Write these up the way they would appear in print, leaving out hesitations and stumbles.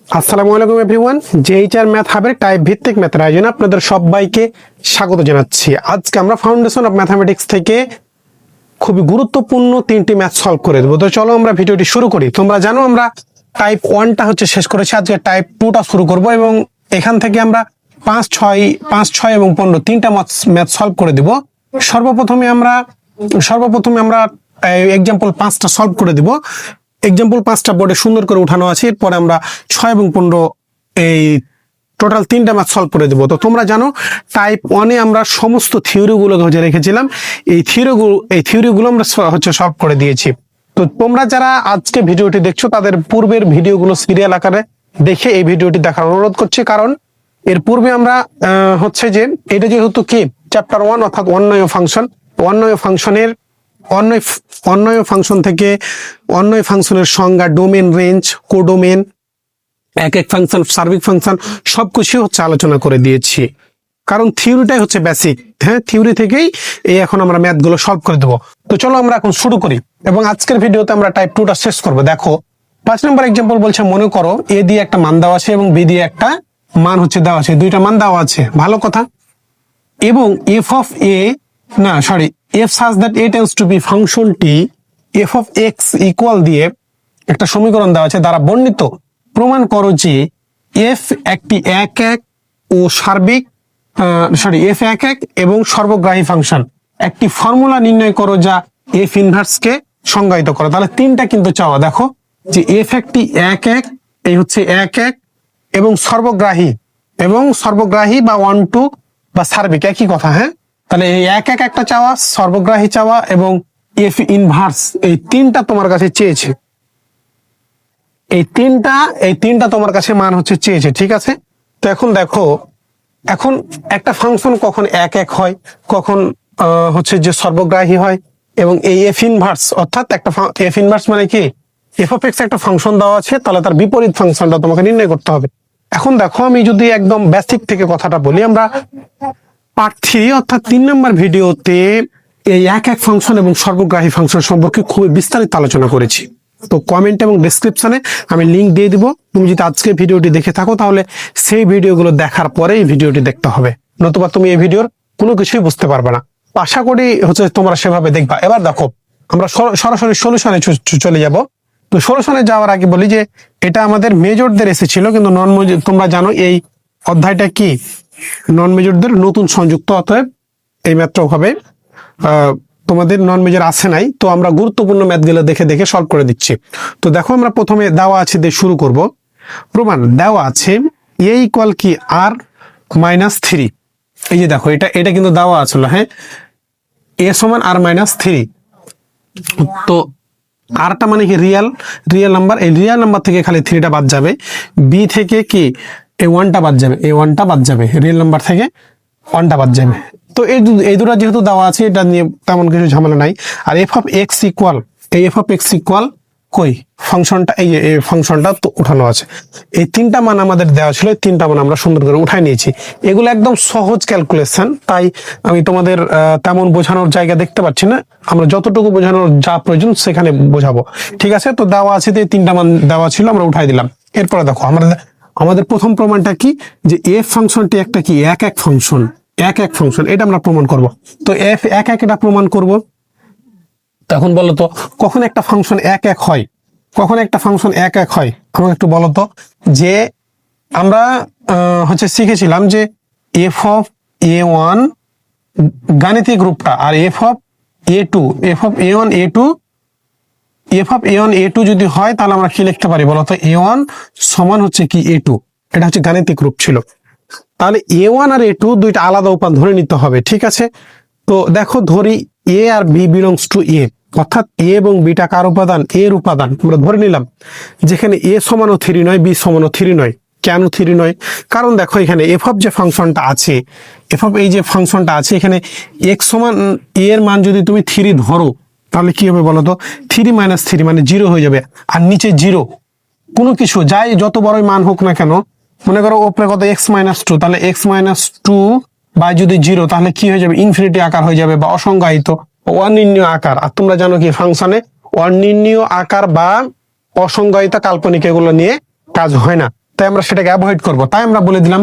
আসসালামু আলাইকুম everyone, জেএইচআর math হাবের type ভিত্তিক ম্যাথের আয়োজনে আপনাদের সবাইকে স্বাগত জানাচ্ছি। আজকে আমরা ফাউন্ডেশন অফ ম্যাথামেটিক্স থেকে খুবই গুরুত্বপূর্ণ তিনটি ম্যাথ সলভ করে দেবো। তো চলো আমরা ভিডিওটি শুরু করি। তোমরা জানো আমরা টাইপ 1টা শেষ করেছি, আজকে টাইপ 2টা শুরু করব এবং এখান থেকে আমরা 5, 6 এবং 15 তিনটা ম্যাথ সলভ করে দেব। সর্বপ্রথমে আমরা এক্সাম্পল 5টা সলভ করে দিব। এক্সাম্পল 5টা বোর্ডে সুন্দর করে উঠানো আছে। এরপরে আমরা 6 এবং 15 এই টোটাল তিনটা ম্যাথ সলভ করে দেবো। তো তোমরা জানো টাইপ 1-এ আমরা সমস্ত থিওরিগুলো রেখেছিলাম। এই থিওরিগুলো আমরা সলভ করে দিয়েছি। তো তোমরা যারা আজকে ভিডিওটি দেখছো তাদের পূর্বের ভিডিওগুলো সিরিয়াল আকারে দেখে এই ভিডিওটি দেখার অনুরোধ করছি, কারণ এর পূর্বে আমরা যে এটা যেহেতু কি চ্যাপ্টার 1 অর্থাৎ অন্বয় ফাংশন, অন্বয় ফাংশন থেকে অন্বয় ফাংশনের সংজ্ঞা, ডোমেন, রেঞ্জ, কোডোমেন, এক ফাংশন, সার্বিক ফাংশন সবকিছু আলোচনা করে দিয়েছি, কারণ থিওরিটাই বেসিক। হ্যাঁ, থিওরি থেকেই এখন আমরা ম্যাথগুলো সলভ করে দেবো। তো চলো আমরা এখন শুরু করি এবং আজকের ভিডিওতে আমরা টাইপ 2টা শেষ করবো। দেখো 5 নম্বর এক্সাম্পল বলছে, মনে করো এ দিয়ে একটা মান দেওয়া আছে এবং বি দিয়ে একটা মান দেওয়া আছে, দুইটা মান দেওয়া আছে, ভালো কথা। এবং f such that a tends to be ফাংশনটি f of x ইকুয়াল দিয়ে একটা সমীকরণ দেওয়া আছে দ্বারা বর্ণিত প্রমাণ করো যে f একটি এক ও সার্বিক f এক এবং সর্বগ্রাহী ফাংশন। একটি ফর্মুলা নির্ণয় করো যা f ইনভার্স কে সংজ্ঞায়িত করো। তাহলে তিনটা কিন্তু চাওয়া, দেখো যে f একটি এক এই এক এবং সর্বগ্রাহী বা 1, 2 বা সার্বিক একই কথা। হ্যাঁ, তাহলে এই এক একটা চাওয়া, সর্বগ্রাহী চাওয়া এবং এফ ইনভার্স, এই তিনটা তোমার কাছে চেয়েছে। এই তিনটা তোমার কাছে মান চেয়েছে, ঠিক আছে। তো এখন দেখো, এখন একটা ফাংশন কখন এক হয়, কখন যে সর্বগ্রাহী হয়, এবং এই এফ ইনভার্স অর্থাৎ একটা এফ ইনভার্স মানে কি, এফ অফ এক্স একটা ফাংশন দেওয়া আছে, তাহলে তার বিপরীত ফাংশনটা তোমাকে নির্ণয় করতে হবে। এখন দেখো আমি যদি একদম বেসিক থেকে কথাটা বলি, আমরা পার্ট 3 অর্থাৎ 3 নম্বর ভিডিওতে এই এক ফাংশন এবং সর্বগ্রাহী ফাংশন সম্পর্কে খুবই বিস্তারিত আলোচনা করেছি। তো কমেন্ট এবং ডেসক্রিপশনে আমি লিংক দিয়ে দিব। তুমি যদি আজকে ভিডিওটি দেখে থাকো তাহলে সেই ভিডিওগুলো দেখার পরে এই ভিডিওটি দেখতে হবে, নতুবা তুমি এই ভিডিওর কোনো কিছুই বুঝতে পারবে না। আশা করি তোমরা সেভাবে দেখবা। এবার দেখো আমরা সরাসরি সলিউশনে চলে যাব। তো সলিউশনে যাওয়ার আগে বলি যে এটা আমাদের মেজরদের এসেছিল, কিন্তু নন মেজর, তোমরা জানো এই অধ্যায়টা কি নন মেজরদের নতুন সংযুক্ত, অতএব এই ম্যাথটাও হবে তোমাদের নন মেজর আসে নাই। তো আমরা গুরুত্বপূর্ণ ম্যাথগুলো দেখে সলভ করে দিচ্ছি। তো দেখো আমরা প্রথমে দেওয়া আছে দিয়ে শুরু করব। প্রমাণ দেওয়া আছে a ইকুয়াল কি r-3। এই যে দেখো এটা কিন্তু দেওয়া আছিল। হ্যাঁ, a সমান r-3। তো আরটা মানে কি রিয়েল নাম্বার, এই রিয়েল নাম্বার থেকে খালি 3টা বাদ যাবে। বি থেকে কি এই 1টা বাদ যাবে, রিয়েল নাম্বার থেকে 1টা বাদ যাবে। তো এই দুটো যেহেতু দেওয়া আছে, এটা নিয়ে তেমন কিছু ঝামেলা নাই। আর এফ অফ এক্স ইকুয়াল কই ফাংশনটা, এই ফাংশনটা তো উঠানো আছে। এই তিনটা মান আমাদের দেওয়া ছিল, এই তিনটা মান আমরা সুন্দর করে উঠাই নিয়েছি। এগুলো একদম সহজ ক্যালকুলেশন, তাই আমি তোমাদের তেমন বোঝানোর জায়গা দেখতে পাচ্ছি না। আমরা যতটুকু বোঝানোর যা প্রয়োজন সেখানে বোঝাবো, ঠিক আছে। তো দেওয়া আছে, এই তিনটা মান দেওয়া ছিল, আমরা উঠাই দিলাম। এরপরে দেখো আমাদের প্রথম প্রমাণটা কি, যে এফ ফাংশনটি একটা কি এক ফাংশন, এটা আমরা প্রমাণ করব। তো এফ এক এটা প্রমাণ করব। তখন বলো তো কখন একটা ফাংশন এক হয়, আমাকে একটু বলো তো। যে আমরা শিখেছিলাম যে এফ অফ a1 গাণিতিক রূপটা, আর এফ অফ a1 a2 যদি হয় তাহলে আমরা কি লিখতে পারি বলো তো, a1 সমান কি a2, এটা গাণিতিক রূপ ছিল। তাহলে a1 আর a2 দুইটা আলাদা উপাদান ধরে নিতে হবে, ঠিক আছে। তো দেখো ধরি a আর b বিলংস টু a, অর্থাৎ a এবং bটা কার উপাদান, এর উপাদান। আমরা ধরে নিলাম যেখানে a সমানও 3 নয়, b সমানও 3 নয়। কেন 3 নয়? কারণ দেখো এখানে f অফ যে ফাংশনটা আছে, এখানে x সমান a এর মান যদি তুমি 3 ধরো তাহলে কি হবে বলো তো, 3 - 3 মানে 0 হয়ে যাবে। আর নিচে 0, কোনো কিছু যাই যত বড়ই মান হোক না কেন, মনে করো ওপরে কত x-2, তাহলে x-2 বা যদি 0 তাহলে কি হয়ে যাবে, ইনফিনিটি আকার হয়ে যাবে বা অসংজ্ঞায়িত, অনির্ণীয় আকার। আর তোমরা জানো কি ফাংশনে অনির্ণীয় আকার বা অসংজ্ঞায়িত কাল্পনিক এগুলো নিয়ে কাজ হয় না। তাই আমরা সেটাকে অ্যাভয়েড করবো। তাই আমরা বলে দিলাম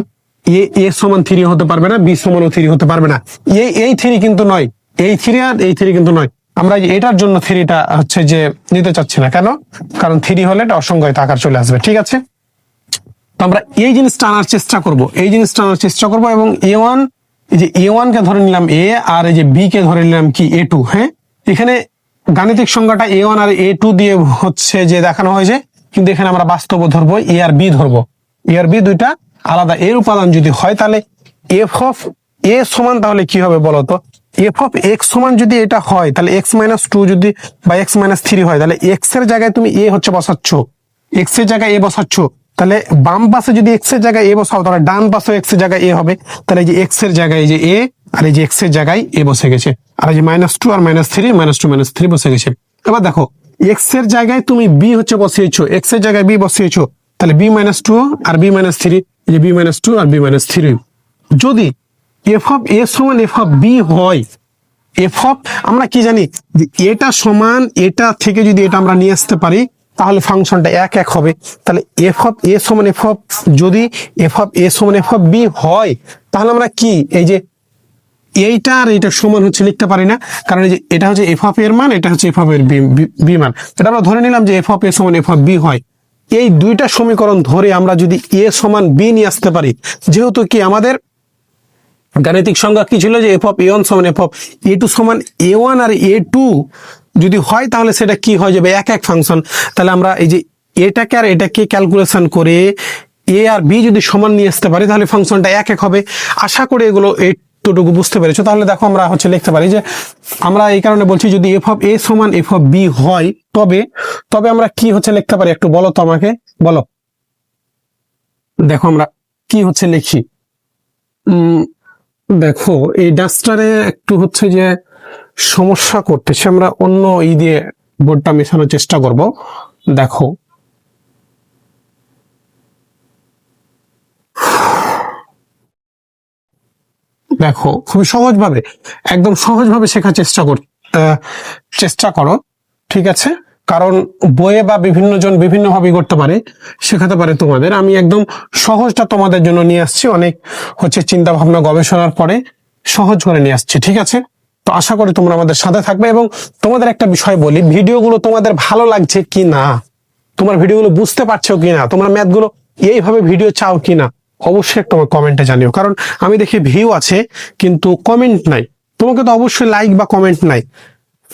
এ সমান 3 হতে পারবে না, বি সমানও 3 হতে পারবে না। এই 3 কিন্তু নয়, এই 3 আর এই 3 কিন্তু নয়। আমরা এটার জন্য 3টা হচ্ছে যে নিতে চাচ্ছি না। কেন? কারণ 3 হলে এটা অসংজ্ঞায়িত আকার চলে আসবে। ঠিক আছে, তো আমরা এই জিনিসটা আনার চেষ্টা করব, এবং A1, এই যে A1 কে ধরে নিলাম এ, আর এই যে বি কে ধরে নিলাম কি A2। হ্যাঁ, এখানে গাণিতিক সংখ্যাটা A1 আর A2 দিয়ে হচ্ছে যে দেখানো হয়েছে, কিন্তু এখানে আমরা বাস্তব ধরবো এ আর বি ধরবো। এ আর বি দুইটা আলাদা। এর উপাদান যদি হয় তাহলে এফ অফ এ সমান তাহলে কি হবে বলতো? এফ অফ এক্স সমান যদি এটা হয় তাহলে x-2 যদি বা x-3 হয়, তাহলে এক্স এর জায়গায় তুমি এ হচ্ছে বসাচ্ছ, এক্স এর জায়গায় এ বসাচ্ছ। তাহলে বাম পাশে যদি এক্স এর জায়গায় এ বসাও তাহলে ডান পাশে এক্স এর জায়গায় এ হবে। তাহলে এই যে এক্স এর জায়গায় এই যে এ, আর এই যে এক্স এর জায়গায় এ বসে গেছে, আর এই যে -2 আর -3, -2 বসে গেছে। এবার দেখো এক্স এর জায়গায় তুমি বি হচ্ছে বসিয়েছো, এক্স এর জায়গায় বি বসিয়েছো, তাহলে b-2 আর b-3, এই যে b-2 আর b-3। যদি এফ অফ এ সমান এফ অফ বি হয়, এফ অফ আমরা কি জানি যে এটা সমান এটা থেকে যদি এটা আমরা নিয়ে আসতে পারি তাহলে ফাংশনটা 1 1 হবে। তাহলে এফ অফ এ সমান এফ অফ, যদি এফ অফ এ সমান এফ অফ বি হয় তাহলে আমরা কি এই যে এইটা আর এইটা সমান হচ্ছে লিখতে পারি না, কারণ এই যে এটা হচ্ছে এফ অফ এর মান, এটা হচ্ছে এফ অফ এর বি মান। এটা আমরা ধরে নিলাম যে এফ অফ এ সমান এফ অফ বি হয়। এই দুইটা সমীকরণ ধরে আমরা যদি এ সমান বি নিয়ে আসতে পারি, যেহেতু কি আমাদের গাণিতিক সংজ্ঞা কি ছিল যে এফ অফ A1 সমান এফ অফ A2 সমান A1 আর A2 যদি হয় তাহলে সেটা কি হয়ে যাবে? 1 1 ফাংশন। তাহলে আমরা এই যে এটাকে আর এটাকে ক্যালকুলেশন করে এ আর বি যদি সমান নিয়ে আসতে পারি তাহলে ফাংশনটা 1 1 হবে। আশা করি এগুলো এইটুকু বুঝতে পেরেছো। তাহলে দেখো আমরা হচ্ছে লিখতে পারি যে আমরা এই কারণে বলছি যদি এফ অফ এ সমান এফ অফ বি হয় তবে আমরা কি হচ্ছে লিখতে পারি, একটু বলো তো আমাকে, বলো। দেখো আমরা কি হচ্ছে লিখি। দেখো এই ডাস্টারে একটু হচ্ছে যে সমস্যা করতেছে, আমরা অন্য দিয়ে বোর্ডটা মেশানোর চেষ্টা করব। দেখো দেখো খুবই সহজভাবে, একদম সহজভাবে শেখার চেষ্টা করো। ঠিক আছে, কারণ বইয়ে বা বিভিন্ন জন বিভিন্ন ভাবে করতে পারে, শেখাতে পারে তোমাদের। আমি একদম সহজটা তোমাদের জন্য নিয়ে আসছি, অনেক হচ্ছে চিন্তা ভাবনা গবেষণার পরে সহজ করে নিয়ে আসছি। ঠিক আছে, তো আশা করি তোমরা আমাদের সাথে থাকবে। এবং তোমাদের একটা বিষয় বলি, ভিডিওগুলো তোমাদের ভালো লাগছে কি না, তোমার ভিডিওগুলো বুঝতে পারছো কি না, তোমরা ম্যাথগুলো এইভাবে ভিডিও চাও কি না, অবশ্যই তোমার কমেন্টে জানিও। কারণ আমি দেখি ভিউ আছে কিন্তু কমেন্ট নাই। তোমাকে তো অবশ্যই লাইক বা কমেন্ট নাই,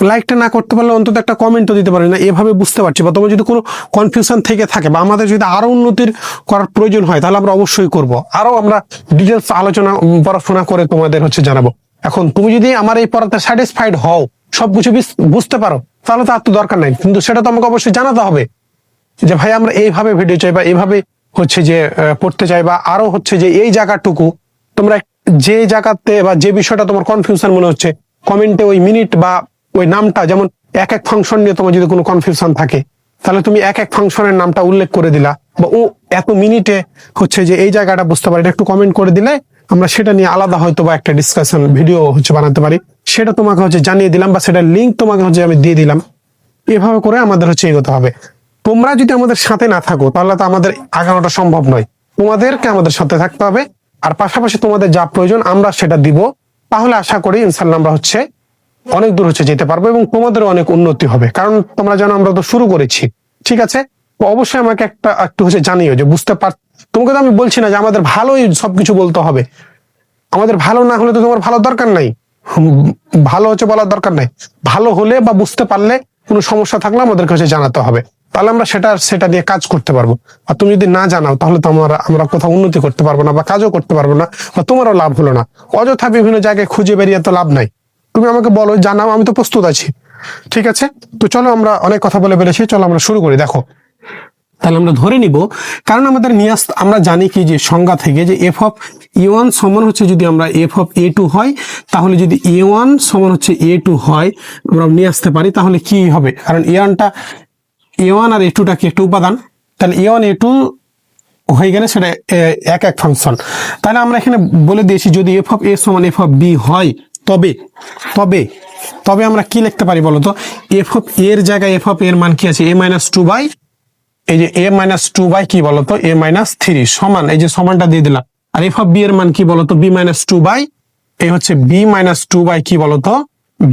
লাইকটা না করতে পারলে অন্তত একটা কমেন্ট তো দিতে পারি না, এভাবে বুঝতে পারছি। বা তোমার যদি কোনো কনফিউশন থেকে থাকে বা আমাদের যদি আরো উন্নতির করার প্রয়োজন হয় তাহলে আমরা অবশ্যই করব, আরো আমরা ডিটেলস আলোচনা পড়াশোনা করে তোমাদের হচ্ছে জানাবো। এখন তুমি যদি আমার এই পড়াতে স্যাটিসফাইড হও, সবকিছু বুঝতে পারো, তাহলে তো আর তো দরকার নাই, কিন্তু সেটা তো আমাকে অবশ্যই জানাতে হবে যে ভাই আমরা এইভাবে ভিডিও চাই বা এইভাবে হচ্ছে যে পড়তে চাই, বা আরো হচ্ছে যে এই জায়গাটুকু তোমরা যে জায়গাতে বা যে বিষয়টা তোমার কনফিউশন মনে হচ্ছে কমেন্টে ওই মিনিট বা ওই নামটা, যেমন এক এক ফাংশন নিয়ে তোমার যদি কোনো কনফিউশন থাকে তাহলে তুমি এক এক ফাংশনের নামটা উল্লেখ করে দিলা, বা ও এত মিনিটে হচ্ছে যে এই জায়গাটা বুঝতে পারি, একটু কমেন্ট করে দিলে আমরা সেটা নিয়ে আলাদা হয়তো বা একটা ডিসকাশন ভিডিও হচ্ছে বানাতে পারি, সেটা তোমাকে হচ্ছে জানিয়ে দিলাম বা সেটার লিঙ্ক তোমাকে হচ্ছে আমি দিয়ে দিলাম। এভাবে করে আমাদের হচ্ছে এগোতে হবে। তোমরা যদি আমাদের সাথে না থাকো তাহলে তো আমাদের আগানোটা সম্ভব নয়, তোমাদেরকে আমাদের সাথে থাকতে হবে। আর পাশাপাশি তোমাদের যা প্রয়োজন আমরা সেটা দিব, তাহলে আশা করি ইনশাল্লাহ আমরা হচ্ছে অনেক দূর হচ্ছে যেতে পারবো এবং তোমাদেরও অনেক উন্নতি হবে। কারণ তোমরা জানো আমরা তো শুরু করেছি। ঠিক আছে, তো অবশ্যই আমাকে একটু হচ্ছে জানিও যে বুঝতে পার। তোমাকে তো আমি বলছি না যে আমাদের ভালোই সবকিছু বলতে হবে, আমাদের ভালো না হলে তো তোমার ভালো দরকার নাই, ভালো হচ্ছে বলার দরকার নাই। ভালো হলে বা বুঝতে পারলে কোনো সমস্যা থাকলে আমাদের কাছে জানাতে হবে, তাহলে আমরা সেটা নিয়ে কাজ করতে পারবো। আর তুমি যদি না জানাও তাহলে তো আমরা কোথাও উন্নতি করতে পারবো না বা কাজও করতে পারবো না, বা তোমারও লাভ হলো না। অযথা বিভিন্ন জায়গায় খুঁজে বেরিয়ে তো লাভ নাই। তুমি আমাকে বলো, জানাও, আমি তো প্রস্তুত আছি। ঠিক আছে, তো চলো আমরা অনেক কথা বলে ফেলেছি, চলো আমরা শুরু করি। দেখো তাহলে আমরা ধরে নিব, কারণ আমাদের আমরা জানি কি যে সংজ্ঞা থেকে যে এফ অফ A1 সমান হচ্ছে যদি আমরা এফ অফ A2 হয়, তাহলে যদি A1 সমান হচ্ছে A2 হয় আমরা নিয়ে আসতে পারি তাহলে কি হবে, কারণ A1 আর A2টা কি একটা উপাদান, তাহলে A1 A2 হয়ে গেলে সেটা এক এক ফাংশন। তাহলে আমরা এখানে বলে দিয়েছি যদি এফ অফ A সমান এফ অফ বি হয় তবে তবে তবে আমরা কি লিখতে পারি বলতো, এফ অফ এর জায়গায় এফ অফ এর মান কি আছে, A-2/, এই যে a মাইনাস টু বাই কি বলতো a মাইনাস থ্রি সমান, এই যে সমানটা দিয়ে দিলাম। আর এফ অফ বি এর মান কি বলতো b মাইনাস টু বাই, এই হচ্ছে b মাইনাস টু বাই কি বলতো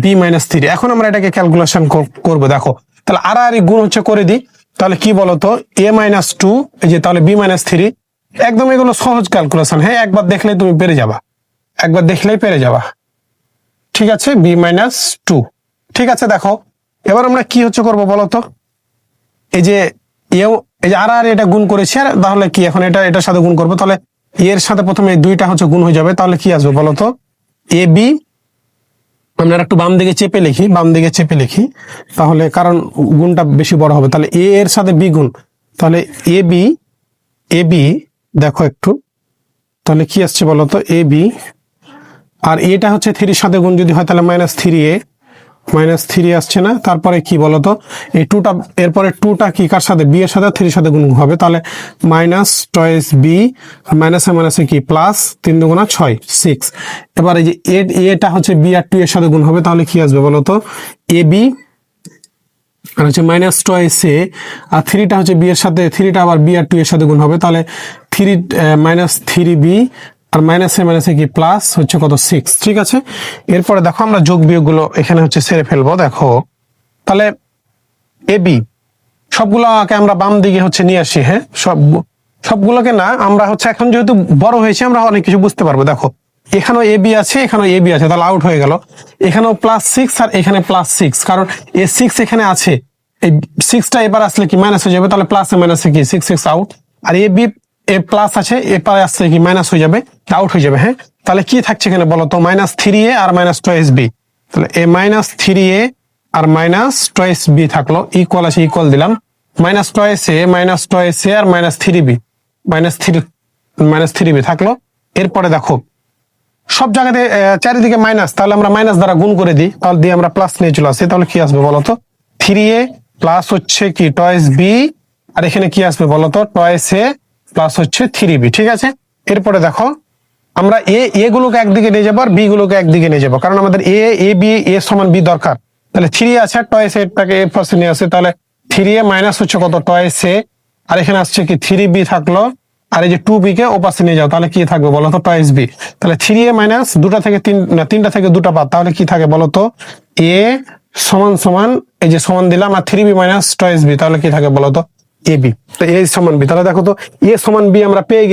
b মাইনাস থ্রি। এখন আমরা এটাকে ক্যালকুলেশন করবো, দেখো তাহলে আর গুণ হচ্ছে করে দিই, তাহলে কি বলতো a মাইনাস টু, এই যে তাহলে b মাইনাস থ্রি। একদম এগুলো সহজ ক্যালকুলেশন, হ্যাঁ একবার দেখলেই তুমি পেরে যাবা, একবার দেখলেই পেরে যাবা। ঠিক আছে, b মাইনাস টু। ঠিক আছে, দেখো এবার আমরা কি হচ্ছে করবো বলতো, এই যে এই যে আর এটা গুণ করেছি, আর তাহলে কি এখন এটার সাথে গুণ করবো, তাহলে এর সাথে প্রথমে এই দুইটা হচ্ছে গুণ হয়ে যাবে, তাহলে কি আসবে বলতো এ বি। আমরা একটু বাম দিকে চেপে লিখি, বাম দিকে চেপে লিখি, তাহলে কারণ গুণটা বেশি বড় হবে। তাহলে এ এর সাথে বি গুণ, তাহলে এ বি দেখো একটু, তাহলে কি আসছে বলতো এ বি, আর এটা হচ্ছে থ্রির সাথে গুণ যদি হয় তাহলে মাইনাস থ্রি আসছে না। তারপরে কি বলতো এই টুটা, এরপরে টুটা কি কার সাথে বি এর সাথে থ্রির সাথে গুণ হবে, তাহলে মাইনাস টয়েস বি, মাইনাসে কি প্লাস, 3 দুগুণা 6 6। এবার এই যে এটা হচ্ছে বি আর টু এর সাথে গুণ হবে, তাহলে কি আসবে বলতো এ বি, আর হচ্ছে মাইনাস টয়েস এ, আর থ্রিটা হচ্ছে বি এর সাথে, থ্রিটা আবার বি আর টু এর সাথে গুণ হবে, তাহলে থ্রি মাইনাস থ্রি বি, আর মাইনাসে কি প্লাস হচ্ছে কত 6। ঠিক আছে, এরপরে দেখো আমরা যোগ বিয়োগ গুলো এখানে হচ্ছে সেরে ফেলবো। দেখো তাহলে এ বি সবগুলোকে আমরা বাম দিকে হচ্ছে নিয়ে আসি, হ্যাঁ সবগুলোকে না, আমরা হচ্ছে এখন যেহেতু বড় হয়েছে আমরা অনেক কিছু বুঝতে পারবো। দেখো এখানেও এ বি আছে, এখানেও এ বি আছে, তাহলে আউট হয়ে গেল। এখানেও প্লাস সিক্স আর এখানে প্লাস সিক্স, কারণ এ সিক্স এখানে আছে, এই সিক্সটা এবার আসলে কি মাইনাস হয়ে যাবে, তাহলে প্লাসে মাইনাসে কি six six out. R A B A plus আছে, এরপরে আসছে কি মাইনাস হয়ে যাবে, আউট হয়ে যাবে। হ্যাঁ, তাহলে কি থাকছে এখানে বলতো মাইনাস থ্রি এ আর মাইনাস টয়েস বি, তাহলে এ মাইনাস থ্রি এ আর মাইনাস টয়েস বি থাকলো, ইকুয়াল আছে ইকুয়াল দিলাম, মাইনাস টয়েস এ আর minus three B, minus three B থাকলো। এরপরে দেখো সব জায়গাতে চারিদিকে মাইনাস, তাহলে আমরা মাইনাস দ্বারা গুণ করে দিই, তাহলে দিয়ে আমরা প্লাস নিয়ে চলে আসি, তাহলে কি আসবে বলতো থ্রি এ প্লাস হচ্ছে কি টয়েস বি, আর এখানে কি আসবে বলতো টয়েস এ প্লাস হচ্ছে থ্রি বি। ঠিক আছে, এরপরে দেখো আমরা এ গুলোকে একদিকে নিয়ে যাবো আর বি গুলোকে একদিকে নিয়ে যাবো, কারণ আমাদের এ বি এ সমান বি দরকার। তাহলে থ্রি আছে টয়েস এটাকে এ পাশে নিয়ে আসে, তাহলে থ্রি এ মাইনাস হচ্ছে কত টয়েস এ, আর এখানে আসছে কি থ্রি বি থাকলো, আর এই যে টু বি কে ও পাশে নিয়ে যাও, তাহলে কি থাকবে বলতো টয়েস বি। তাহলে থ্রি এ মাইনাস দুটা থেকে তিনটা থেকে দুটা বাদ, তাহলে কি থাকে বলতো এ সমান সমান, এই যে সমান দিলাম, আর three B minus twice B, তাহলে কি থাকে বলতো এ বি। তো এ সমান বি, তাহলে দেখো তো এ সমান বি আমরা পেয়ে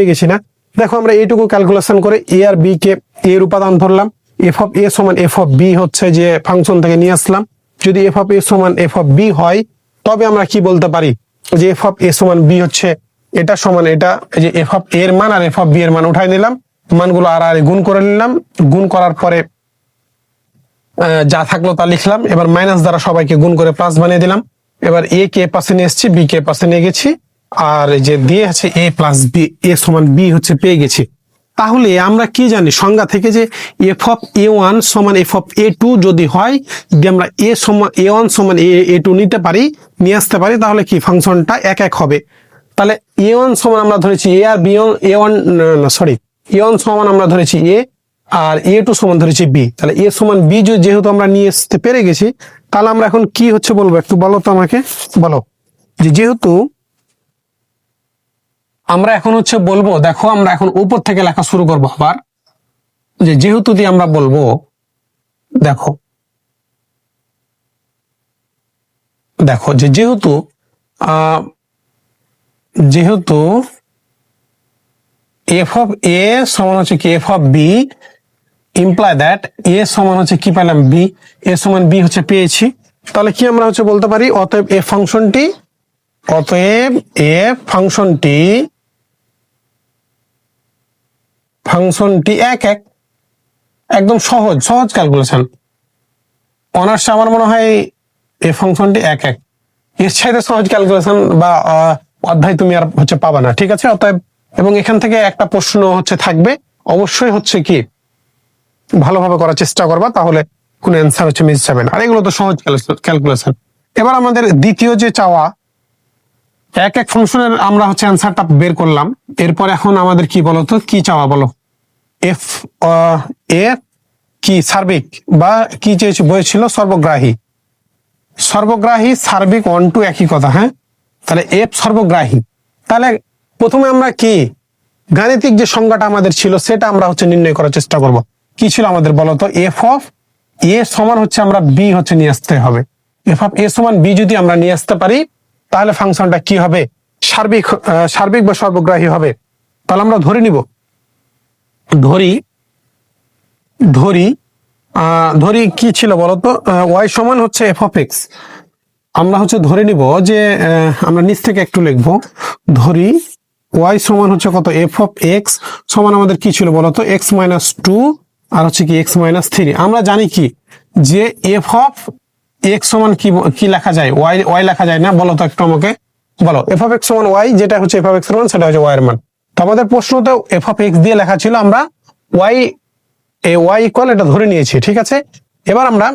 গেছি না। দেখো আমরা এইটুকু ক্যালকুলেশন করে এ আর বি কে এর উপাদান ধরলাম, এফ অফ এ সমান এফ অফ বি হচ্ছে যে ফাংশন থেকে নিয়ে আসলাম। যদি এফ অফ এ সমান এফ অফ বি হয়, তবে আমরা কি বলতে পারি যে এফ অফ এ সমান বি হচ্ছে এটা সমান এটা, এই যে এফ অফ এর মান আর এফ অফ বি এর মান উঠাই নিলাম, মানগুলো আর গুণ করে নিলাম, গুণ করার পরে যা থাকলো তা লিখলাম। এবার মাইনাস দ্বারা সবাইকে গুণ করে প্লাস বানিয়ে দিলাম। এবার এ কে পাশে নিয়ে এসেছি, বি কে পাশে নিয়ে গেছি, আর যে দিয়ে আছে এ প্লাস বি, এ সমান বি হচ্ছে পেয়ে গেছি। তাহলে আমরা কি জানি সংজ্ঞা থেকে যে এফ অফ এ ওয়ান সমান এফ অফ এ টু যদি হয়, যদি আমরা এ সমান এ ওয়ান সমান এ টু নিতে পারি, নিয়ে আসতে পারি, তাহলে কি ফাংশনটা এক এক হবে। তাহলে এ ওয়ান সমান আমরা ধরেছি এ, আর B A one sorry A one সমান আমরা ধরেছি এ, আর এ টু সমান ধরেছি বি। তাহলে এ সমান বি যেহেতু আমরা নিয়ে আসতে পেরে গেছি, তাহলে আমরা এখন কি হচ্ছে বলবো, একটু বলো তো আমাকে, বলো যে যেহেতু আমরা এখন হচ্ছে বলবো, দেখো আমরা এখন উপর থেকে লেখা শুরু করবো আবার, যে যেহেতু দিয়ে আমরা বলবো, দেখো যে যেহেতু এফ অফ এ সমান হচ্ছে কি F of B, imply that A সমান হচ্ছে কি পেলাম বি, এ সমান বি হচ্ছে পেয়েছি, তাহলে কি আমরা হচ্ছে বলতে পারি অতএব এ ফাংশনটি এক এক, একদম সহজ ক্যালকুলেশন। অনার্স আমার মনে হয় এ ফাংশনটি এক এক, এর চাইতে সহজ ক্যালকুলেশন বা অধ্যায় তুমি আর হচ্ছে পাবা না। ঠিক আছে, অতএব এবং এখান থেকে একটা প্রশ্ন হচ্ছে থাকবে, অবশ্যই হচ্ছে কি ভালোভাবে করার চেষ্টা করবা, তাহলে কোনো অ্যান্সার হচ্ছে মিস যাবে না। আর এগুলো তো সহজ ক্যালকুলেশন। এবার আমাদের দ্বিতীয় যে চাওয়া, এক এক ফাংশনের আমরা হচ্ছে অ্যান্সারটা বের করলাম, এরপর এখন আমাদের কি বলতো কি চাওয়া বলো, এফ এ কি সার্বিক বা কি চেয়েছে বই ছিল সর্বগ্রাহী সার্বিক 1 2 একই কথা। হ্যাঁ, তাহলে এফ সর্বগ্রাহী। তাহলে প্রথমে আমরা কি গাণিতিক যে সংজ্ঞাটা আমাদের ছিল সেটা আমরা হচ্ছে নির্ণয় করার চেষ্টা করব। কি ছিল আমাদের বলতো, এফ অফ এ সমান হচ্ছে আমরা বি হচ্ছে নিয়ে আসতে হবে। এফ অফ এ সমান বি যদি আমরা নিয়ে আসতে পারি তাহলে ফাংশনটা কি হবে, সার্বিক বা সর্বগ্রাহী হবে। তাহলে আমরা ধরে নিব, ধরি কি ছিল বলতো, ওয়াই সমান হচ্ছে এফ অফ এক্স। আমরা হচ্ছে ধরে নিব যে আমরা নিচ থেকে একটু লিখবো, ধরি ওয়াই সমান হচ্ছে কত, এফ অফ এক্স সমান আমাদের কি ছিল বলতো, এক্স মাইনাস টু আর হচ্ছে কি এক্স মাইনাস থ্রি। আমরা জানি কি যে এফ অফ এক্স সমান কি লেখা যায়, ওয়াই লেখা যায় না, বলো তো একটু আমাকে বলো। এফ অফ এক্স সমান ওয়াই, যেটা হচ্ছে এফ অফ এক্স সমান সেটা হচ্ছে ওয়াই এর মান। তো আমাদের প্রশ্নতে এফ অফ এক্স দিয়ে লেখা ছিল, আমরা ওয়াই ইকুয়াল এটা ধরে নিয়েছি, ঠিক আছে। এবার আমরা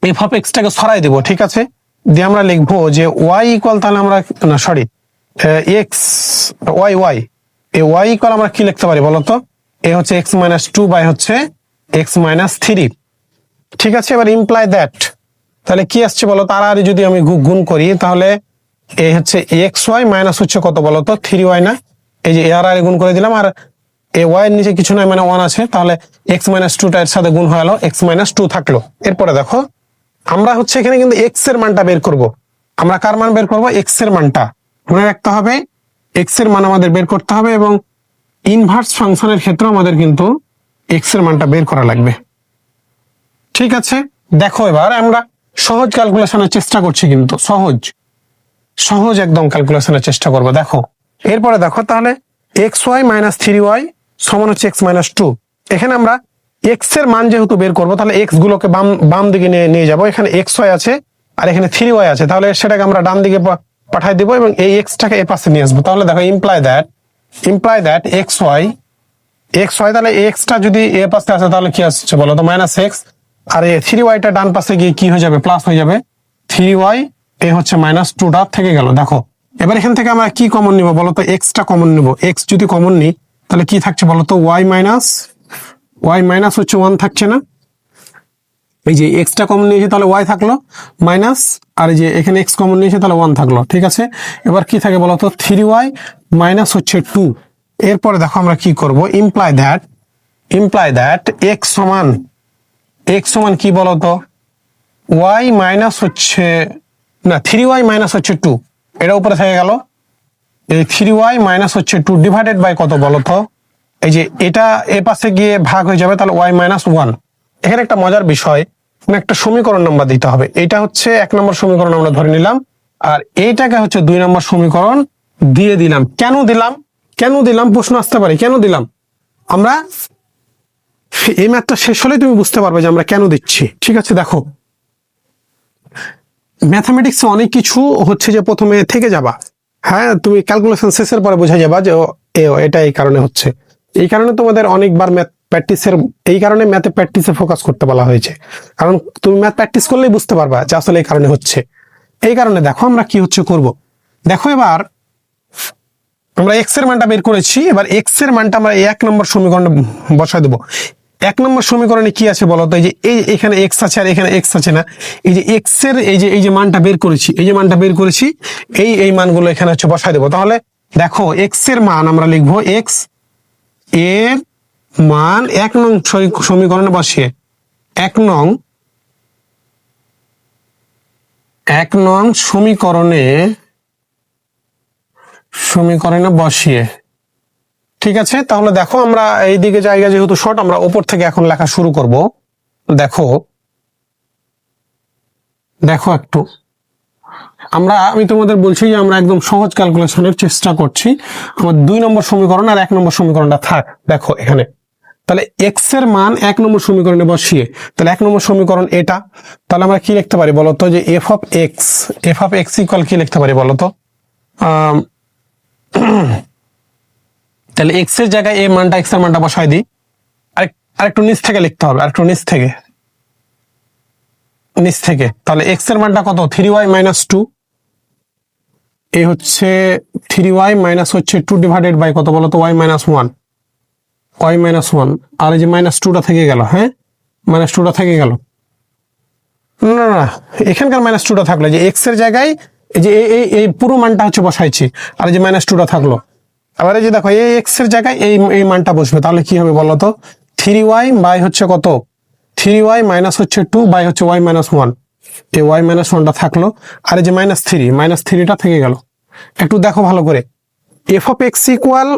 এফ অফ এক্সটাকে সরাই দেবো, ঠিক আছে, দিয়ে আমরা লিখবো যে ওয়াই ইকুয়াল, তাহলে আমরা না সরি এক্স ওয়াই এই ওয়াই ইকুয়াল আমরা কি লিখতে পারি বলতো, এ হচ্ছে এক্স মাইনাস টু বাই হচ্ছে এক্স মাইনাস থ্রি, ঠিক আছে। এবার ইমপ্লাই দ্যাট, তাহলে কি আসছে বলো, তাড়াতাড়ি যদি আমি গুণ করি তাহলে এ হচ্ছে এক্স ওয়াই মাইনাস হচ্ছে কত বলতো, থ্রি ওয়াই না, এই যে আর গুণ করে দিলাম, আর এ ওয়াই এর নিচে কিছু নাই মানে ওয়ান আছে, তাহলে এক্স মাইনাস টুটা এর সাথে গুণ হয়ে গেল, এক্স মাইনাস টু থাকলো। এরপরে দেখো আমরা হচ্ছে এখানে কিন্তু এক্স এর মানটা বের করব। আমরা কার মান বের করব, এক্স এর মানটা মনে রাখতে হবে, এক্স এর মান আমাদের বের করতে হবে, এবং ইনভার্স ফাংশনের ক্ষেত্রে আমাদের কিন্তু এক্স এর মানটা বের করা লাগবে, ঠিক আছে। দেখো এবার আমরা সহজ ক্যালকুলেশনের চেষ্টা করছি, কিন্তু সহজ একদম ক্যালকুলেশনের চেষ্টা করব। দেখো এরপরে দেখো তাহলে x y minus three y সমান হচ্ছে এক্স মাইনাস টু। এখানে আমরা এক্স এর মান যেহেতু বের করবো, তাহলে এক্স গুলোকে বাম দিকে নিয়ে যাবো। এখানে এক্স ওয়াই আছে আর এখানে থ্রি ওয়াই আছে, তাহলে সেটাকে আমরা ডান দিকে পাঠাই দিব এবং এই এক্সটাকে এ পাশে নিয়ে আসবো। তাহলে দেখো ইমপ্লাই দ্যাট এক্স ওয়াই, তাহলে এক্সটা যদি এ পাশে আসে তাহলে কি আসছে বলো তো, মাইনাস এক্স, আর এই থ্রি ওয়াইটা ডান পাশে গিয়ে কি হয়ে যাবে, প্লাস হয়ে যাবে, থ্রি ওয়াই এ হচ্ছে মাইনাস টুটা থেকে গেল। দেখো এবার এখান থেকে আমরা কি কমন নিব বলতো, এক্সটা কমন নিব। এক্স যদি কমন নিই তাহলে কি থাকছে বলতো, ওয়াই মাইনাস হচ্ছে ওয়ান থাকছে না, এই যে এক্সটা কমন নিয়েছে তাহলে ওয়াই থাকলো মাইনাস, আর এই যে এখানে এক্স কমন নিয়েছে তাহলে ওয়ান থাকলো, ঠিক আছে। এবার কি থাকে বলতো, থ্রি ওয়াই মাইনাস হচ্ছে টু। এরপরে দেখো আমরা কি করব, ইমপ্লাই দ্যাট এক্স সমান কি বলতো, ওয়াই মাইনাস হচ্ছে না, থ্রি ওয়াই মাইনাস হচ্ছে টু, এটা উপরে থেকে গেল, এই থ্রি ওয়াই মাইনাস হচ্ছে টু ডিভাইডেড বাই কত বলতো, এই যে এটা এ পাশে গিয়ে ভাগ হয়ে যাবে, তাহলে ওয়াই মাইনাস ওয়ান। এখানে একটা মজার বিষয়, একটা সমীকরণ নাম্বার দিতে হবে। এটা হচ্ছে এক নম্বর সমীকরণ আমরা ধরে নিলাম, আর এইটাকে হচ্ছে দুই নম্বর সমীকরণ দিয়ে দিলাম। কেন দিলাম প্রশ্ন আসতে পারে, কেন দিলাম, আমরা এই ম্যাথটা শেষ হলে তুমি বুঝতে পারবে যে আমরা কেন দিচ্ছি, ঠিক আছে। দেখো ম্যাথামেটিক্সে অনেক কিছু হচ্ছে যে প্রথমে থেকে যাবা, হ্যাঁ তুমি ক্যালকুলেশন শেষের পরে বোঝা যাবা যে এটা এই কারণে হচ্ছে, এই কারণে তোমাদের অনেকবার ম্যাথ প্র্যাকটিসের, এই কারণে ম্যাথে প্র্যাকটিসে ফোকাস করতে বলা হয়েছে, কারণ তুমি ম্যাথ প্র্যাকটিস করলেই বুঝতে পারবা যে আসলে এই কারণে হচ্ছে। এই কারণে দেখো আমরা কি হচ্ছে করব, দেখো এবার আমরা এক্স এর মানটা বের করেছি, এবার এক্স এর মানটা আমরা এক নম্বর সমীকরণে বসায় দেবো। এক নম্বর সমীকরণে কি আছে বলতো, এই যে এখানে এক্স আছে আর এখানে এক্স আছে না, এই যে এক্স এর এই যে মানটা বের করেছি, এই মানগুলো এখানে হচ্ছে বসায় দেবো। তাহলে দেখো এক্স এর মান আমরা লিখবো, এক্স এর মান এক নং সমীকরণে বসিয়ে, এক নং সমীকরণে বসিয়ে, ঠিক আছে। তাহলে দেখো আমরা এইদিকে জায়গা যেহেতু শর্ট, আমরা উপর থেকে এখন লেখা শুরু করব। দেখো একটু আমি তোমাদের বলছি যে আমরা একদম সহজ ক্যালকুলেশনের চেষ্টা করছি। আমার দুই নম্বর সমীকরণ আর এক নম্বর সমীকরণটা থাক। দেখো এখানে তাহলে এক্স এর মান এক নম্বর সমীকরণে বসিয়ে, তাহলে এক নম্বর সমীকরণ এটা, তাহলে আমরা কি লিখতে পারি বলতো, যে এফ অফ এক্স ইকুয়াল কি লিখতে পারি বলতো, তাহলে এক্স এর জায়গায় এক্স এর মানটা বসাই দিই, আরেকটু নিচ থেকে লিখতে হবে, আরেকটু নিচ থেকে তাহলে এক্স এর মানটা কত, থ্রি ওয়াই মাইনাস টু, এই হচ্ছে থ্রি ওয়াই মাইনাস হচ্ছে টু ডিভাইডেড বাই কত বলতো, ওয়াই মাইনাস ওয়ান, আর এই যে মাইনাস টুটা থেকে গেল, হ্যাঁ মাইনাস টুটা থেকে গেল, না এখানকার মাইনাস টুটা থাকলো, যে এক্স এর জায়গায় এই যে এই পুরো মানটা হচ্ছে বসাইছি, আর এই যে -2টা থাকলো। আবার এই যে দেখো এই এক্স এর জায়গায় এই মানটা বসবে, তাহলে কি হবে বলো তো, 3y বাই হচ্ছে কত, 3y মাইনাস হচ্ছে 2 বাই হচ্ছে y মাইনাস 1, এই y মাইনাস 1টা থাকলো, আর এই যে -3টা থেকে গেল। একটু দেখো ভালো করে, এফ অফ এক্স ইকুয়াল,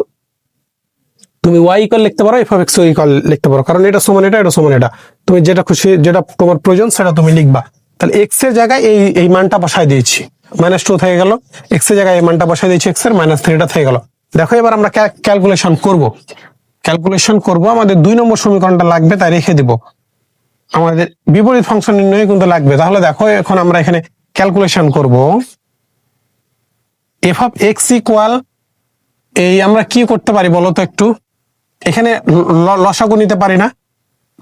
তুমি y ইকুয়াল লিখতে পারো, এফ অফ এক্স ইকুয়াল লিখতে পারো, কারণ এটা সমান এটা, এটা সমান এটা, তুমি যেটা খুশি, যেটা তোমার প্রয়োজন সেটা তুমি লিখবা। তাহলে এক্স এর জায়গায় এই মানটা বসাই দিয়েছি, -2 থেকে গেল, এক্স এর জায়গায় এই মানটা বসাই দিয়েছি, এক্স এর -3টা থেকে গেল। দেখো এবার আমরা ক্যালকুলেশন করব, আমাদের 2 নম্বর সমীকরণটা লাগবে, তাই রেখে দিব। আমাদের বিপরীত ফাংশন নির্ণয় কিন্তু লাগবে। তাহলে দেখো এখন আমরা এখানে ক্যালকুলেশন করব, এফ অফ এক্স ইকুয়াল, এই আমরা কি করতে পারি বলো তো একটু, এখানে লসাগু নিতে পারি না,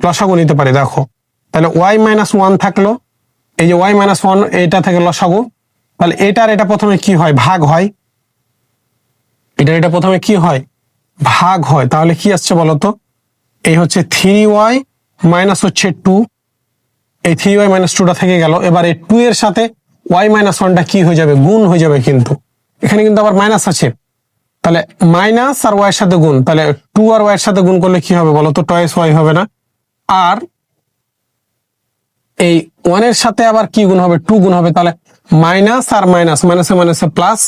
লসাগু নিতে পারি। দেখো তাহলে y মাইনাস 1 থাকলো, এই যে y মাইনাস 1 এটা থেকে লসাগু, তাহলে এটা প্রথমে কি হয়, ভাগ হয়, এটা প্রথমে কি হয়, ভাগ হয়। তাহলে কি আসছে বলতো, এই হচ্ছে 3y মাইনাস হচ্ছে 2, এই 3y মাইনাস 2টা থেকে গেল। এবার এই 2 এর সাথে y মাইনাস 1টা কি হয়ে যাবে, গুণ হয়ে যাবে, কিন্তু এখানে কিন্তু আবার মাইনাস আছে, তাহলে মাইনাস আর y এর সাথে গুণ, তাহলে 2 আর y এর সাথে গুণ করলে কি হবে বলতো, টয়েস y হবে না, আর এই 1 এর সাথে আবার কি গুণ হবে, 2 গুণ হবে, তাহলে মাইনাস আর মাইনাস, মাইনাসে প্লাস,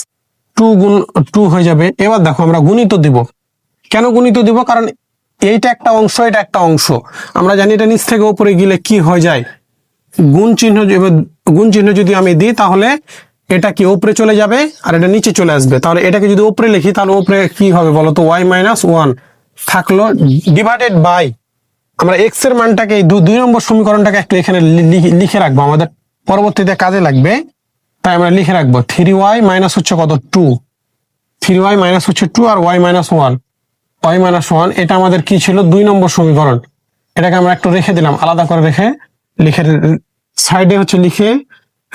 2 গুণ 2 হয়ে যাবে। এবার দেখো আমরা গুণিত দিব, কেন গুণিত দিব, কারণ এইটা একটা অংশ, এটা একটা অংশ, আমরা জানি এটা নিচ থেকে উপরে গেলে কি হয়ে যায়, গুণ চিহ্ন যদি আমি দিই তাহলে এটা কি উপরে চলে যাবে আর এটা নিচে চলে আসবে। তাহলে এটাকে যদি উপরে লিখি তাহলে উপরে কি হবে বলতো, y মাইনাস 1 থাকলো, ডিভাইডেড বাই, আমরা এক্স এর মানটাকে এই 2 নম্বর সমীকরণটাকে একটু এখানে লিখে রাখবো, আমাদের পরবর্তীতে কাজে লাগবে, তাই আমরা লিখে রাখবো 3y মাইনাস হচ্ছে কত, 2, 3y মাইনাস হচ্ছে 2 আর y মাইনাস 1, y মাইনাস 1 এটা আমাদের কি ছিল, 2 নম্বর সমীকরণ। এটাকে আমরা একটু রেখে দিলাম, আলাদা করে লিখে সাইডে হচ্ছে লিখে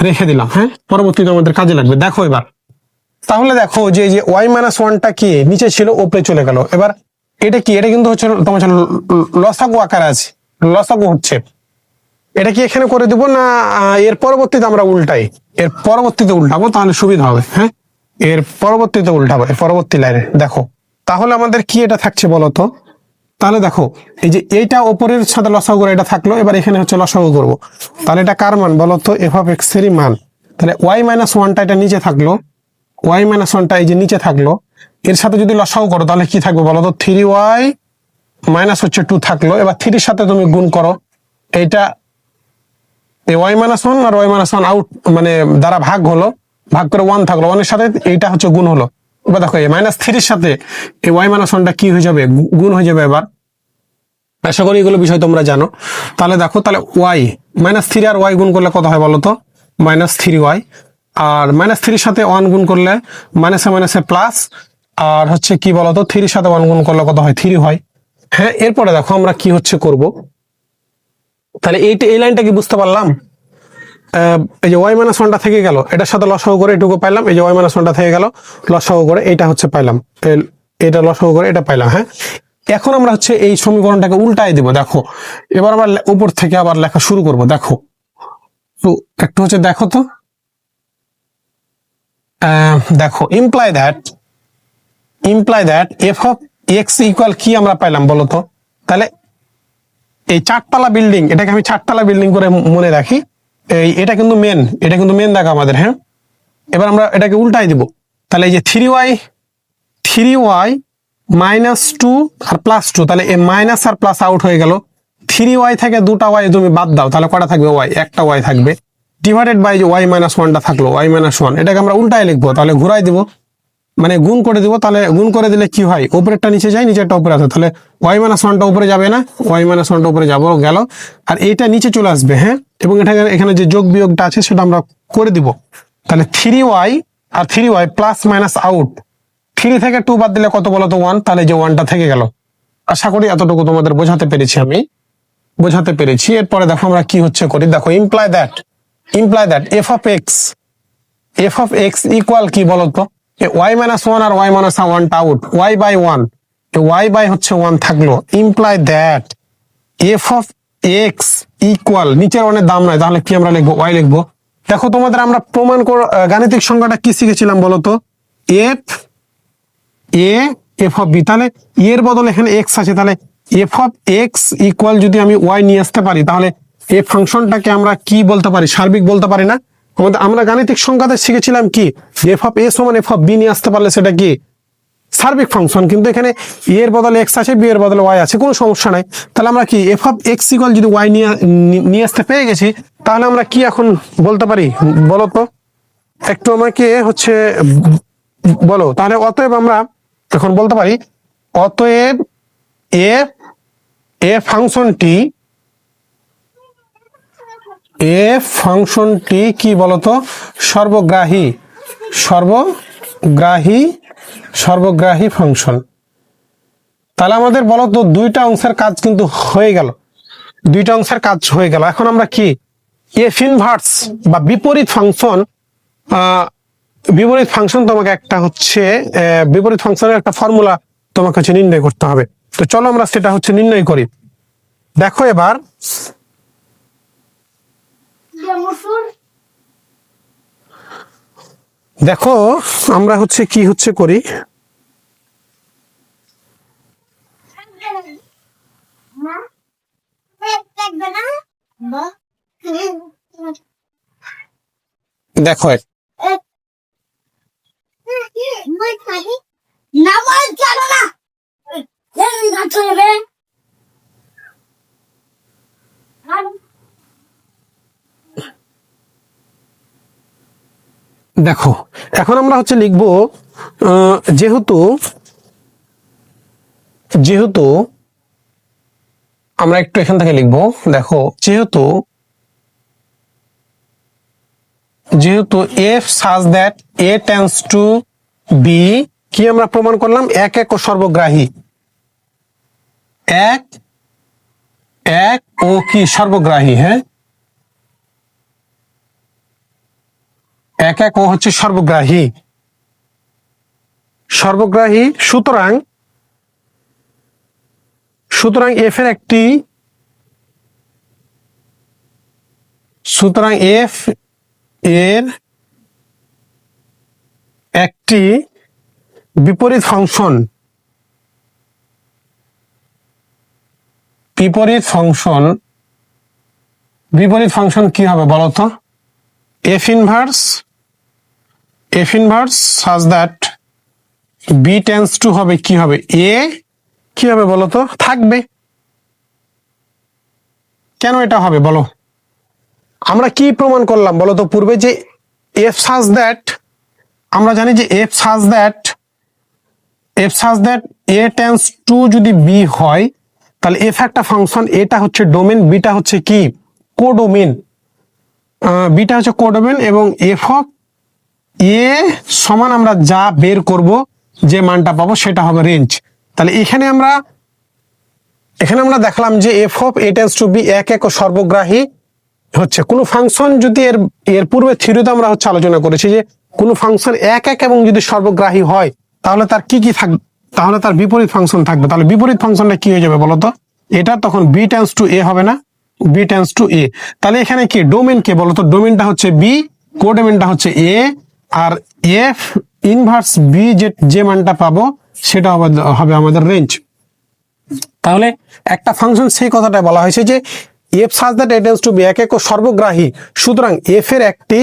রেখে দিলাম। হ্যাঁ, পরবর্তীতে আমাদের কাজে লাগবে। দেখো এবার, তাহলে দেখো যে y মাইনাস 1টা কি নিচে ছিল উপরে চলে গেল। এবার এটা কি, এটা কিন্তু হচ্ছে তোমার লসাগু আকারে আছে, লসাগু হচ্ছে, এটা কি এখানে করে দিব না এর পরবর্তীতে আমরা উল্টাই, এর পরবর্তীতে উল্টাবো তাহলে সুবিধা হবে। হ্যাঁ, এর পরবর্তীতে উল্টাবো, এর পরবর্তী লাইনে। দেখো তাহলে আমাদের কি এটা থাকছে বলতো, তাহলে দেখো এই যে এইটা উপরের সাথে লসাগু করে এটা থাকলো, এবার এখানে হচ্ছে লসাগু করব, তাহলে এটা কার মান বলতো, এফ অফ এক্স এরই মান। তাহলে y মাইনাস 1টা এটা নিচে থাকলো, y মাইনাস 1টা এই যে নিচে থাকলো, এর সাথে যদি লসাগু করো তাহলে কি থাকবে বলতো, 3y মাইনাস হচ্ছে 2 থাকলো। এবার 3 সাথে তুমি গুণ করো, এইটা এই y মাইনাস 1 আর y মাইনাস 1 আউট মানে দ্বারা ভাগ হলো, ভাগ করে 1 থাকলো, 1 এর সাথে এইটা হচ্ছে গুণ হলো। এবার দেখো এই -3 এর সাথে এই y মাইনাস 1টা কি হয়ে যাবে, গুণ হয়ে যাবে। এবার আশা করি এগুলো বিষয় তোমরা জানো। তাহলে দেখো, তাহলে y -3 আর y গুণ করলে কত হয় বলতো, -3y, আর -3 সাথে 1 গুণ করলে মাইনাসে প্লাস, আর হচ্ছে কি বলতো 3 সাথে 1 গুণ করলে কত হয়, 3 হয়। হ্যাঁ, এরপরে দেখো আমরা কি হচ্ছে করব, তাহলে এই লাইনটা কি বুঝতে পারলাম, এই যে y মাইনাস 1টা থেকে গেল, এটার সাথে লসাগু করে এটুকু পাইলাম, এই যে y মাইনাস 1টা থেকে গেল লসাগু করে এটা হচ্ছে পাইলাম, এটা লসাগু করে এটা পাইলাম। হ্যাঁ, এখন আমরা হচ্ছে এই সমীকরণটাকে উল্টাই দিব। দেখো এবার আবার উপর থেকে আবার লেখা শুরু করব। দেখো তো একটু হচ্ছে দেখো তো, দেখো imply that F of x equal কি আমরা পাইলাম বলতো, তাহলে এই 4তলা বিল্ডিং, এটাকে আমি 4তলা বিল্ডিং করে মনে রাখি, এটা কিন্তু মেন দেখো আমাদের। হ্যাঁ, এবার আমরা এটাকে উল্টাই দিব, তাহলে এই যে 3y মাইনাস 2 আর প্লাস 2, তাহলে এই মাইনাস আর প্লাস আউট হয়ে গেল, 3y থেকে 2টা y তুমি বাদ দাও, তাহলে কটা থাকবে, y একটা y থাকবে, ডিভাইডেড বাই যে y মাইনাস 1টা থাকলো, y মাইনাস 1, এটাকে আমরা উল্টাই লিখবো, তাহলে ঘুরাই দিব, মানে গুণ করে দিব। তাহলে গুণ করে দিলে কি হয়, উপরেরটা নিচে যায়, নিচেরটা উপরে আসে, তাহলে y মাইনাস 1টা উপরে যাবে না, y মাইনাস 1টা উপরে গেল, আর এইটা নিচে চলে আসবে। হ্যাঁ, এবং এখানে যে যোগ বিয়োগটা আছে সেটা আমরা করে দিব, তাহলে 3y আর 3y প্লাস মাইনাস আউট, 3 থেকে 2 বাদ দিলে কত বলতো, 1, তাহলে যে 1টা থেকে গেল। আশা করি এতটুকু তোমাদের বোঝাতে পেরেছি। এরপরে দেখো আমরা কি হচ্ছে করি, দেখো imply that F of x equal কি বলতো, y মাইনাস 1 আর y মাইনাস 1টা out, y by 1, y by হচ্ছে 1 থাকলো, imply that F of x equal, নিচের অনেক দাম নাই, তাহলে কি আমরা লিখবো, y লিখবো, দেখো তোমাদের আমরা প্রমাণ গাণিতিক সংখ্যাটা কি শিখেছিলাম বলতো, f a f of b. তাহলে এর বদলে এখানে এক্স আছে, তাহলে এফ অফ এক্স ইকুয়াল যদি আমি ওয়াই নিয়ে আসতে পারি, তাহলে এই ফাংশনটাকে আমরা কি বলতে পারি, সার্বিক বলতে পারি না। আমরা গাণিতিক সংখ্যাতে শিখেছিলাম কি, এফ অফ এ সমান এফ অফ বি নিয়ে আসতে পারলে সেটা কি সার্বিক ফাংশন। কিন্তু এখানে এর বদলে এক্স আছে, বি এর বদলে ওয়াই আছে, কোনো সমস্যা নাই। তাহলে আমরা কি এফ অফ এক্স ইকুয়াল যদি ওয়াই নিয়ে আসতে পেরে গেছি, তাহলে আমরা কি এখন বলতে পারি বলো তো, একটু আমাকে হচ্ছে বলো। তাহলে অতএব আমরা এখন বলতে পারি, অতএব এফ এ ফাংশনটি কি বলতো, সর্বগ্রাহী ফাংশন। তাহলে আমাদের বলতো দুইটা অংশের কাজ কিন্তু হয়ে গেল, এখন আমরা কি এফ ইনভার্স বা বিপরীত ফাংশন তোমাকে একটা হচ্ছে বিপরীত ফাংশনের একটা ফর্মুলা তোমাকে হচ্ছে নির্ণয় করতে হবে। তো চলো আমরা সেটা হচ্ছে নির্ণয় করি। দেখো এবার দেখো আমরা হচ্ছে কি হচ্ছে করি, দেখো দেখো এখন আমরা হচ্ছে লিখবো, যেহেতু আমরা একটু এখান থেকে লিখবো। দেখো যেহেতু f such that a tends to b, কি আমরা প্রমাণ করলাম, এক ও সর্বগ্রাহী, এক ও কি সর্বগ্রাহী, হ্যাঁ এক ও হচ্ছে সর্বগ্রাহী। সুতরাং এফ এর একটি বিপরীত ফাংশন কি হবে বলতো, f inverse such that b tends to হবে কি হবে, এ কি হবে বলতো, থাকবে। কেন এটা হবে বলো, আমরা কি প্রমাণ করলাম বলতো পূর্বে, যে এফ সাজ দ্যাট, আমরা জানি যে F such that a tends two যদি বি হয়, তাহলে এফ একটা ফাংশন, এটা হচ্ছে ডোমেন, বিটা হচ্ছে কি কোডোমেন, এবং এফ অফ এ সমান আমরা যা বের করব, যে মানটা পাবো সেটা হবে রেঞ্জ। তাহলে এখানে আমরা দেখলাম যে f of a tends to B এক ও সর্বগ্রাহী হচ্ছে কোন ফাংশন যদি এর পূর্বে থিওরিতে আমরা হচ্ছে আলোচনা করেছি যে কোন ফাংশন এক এবং যদি সর্বগ্রাহী হয়, তাহলে তার কি থাকবে, তাহলে তার বিপরীত ফাংশন থাকবে। তাহলে বিপরীত ফাংশনটা কি হয়ে যাবে বলতো, এটা তখন বি টেন্ডস টু এ হবে না, বি টেন্ডস টু এ। তাহলে এখানে কি ডোমেন কে বলতো, ডোমেনটা হচ্ছে বি, কোডোমেনটা হচ্ছে এ, আর এফ ইনভার্স বি যে মানটা পাবো সেটা হবে আমাদের রেঞ্জ। তাহলে একটা ফাংশন সেই কথাটা বলা হয়েছে যে F such that it tends to B এক ও সর্বগ্রাহী, সুতরাং এফ এর একটি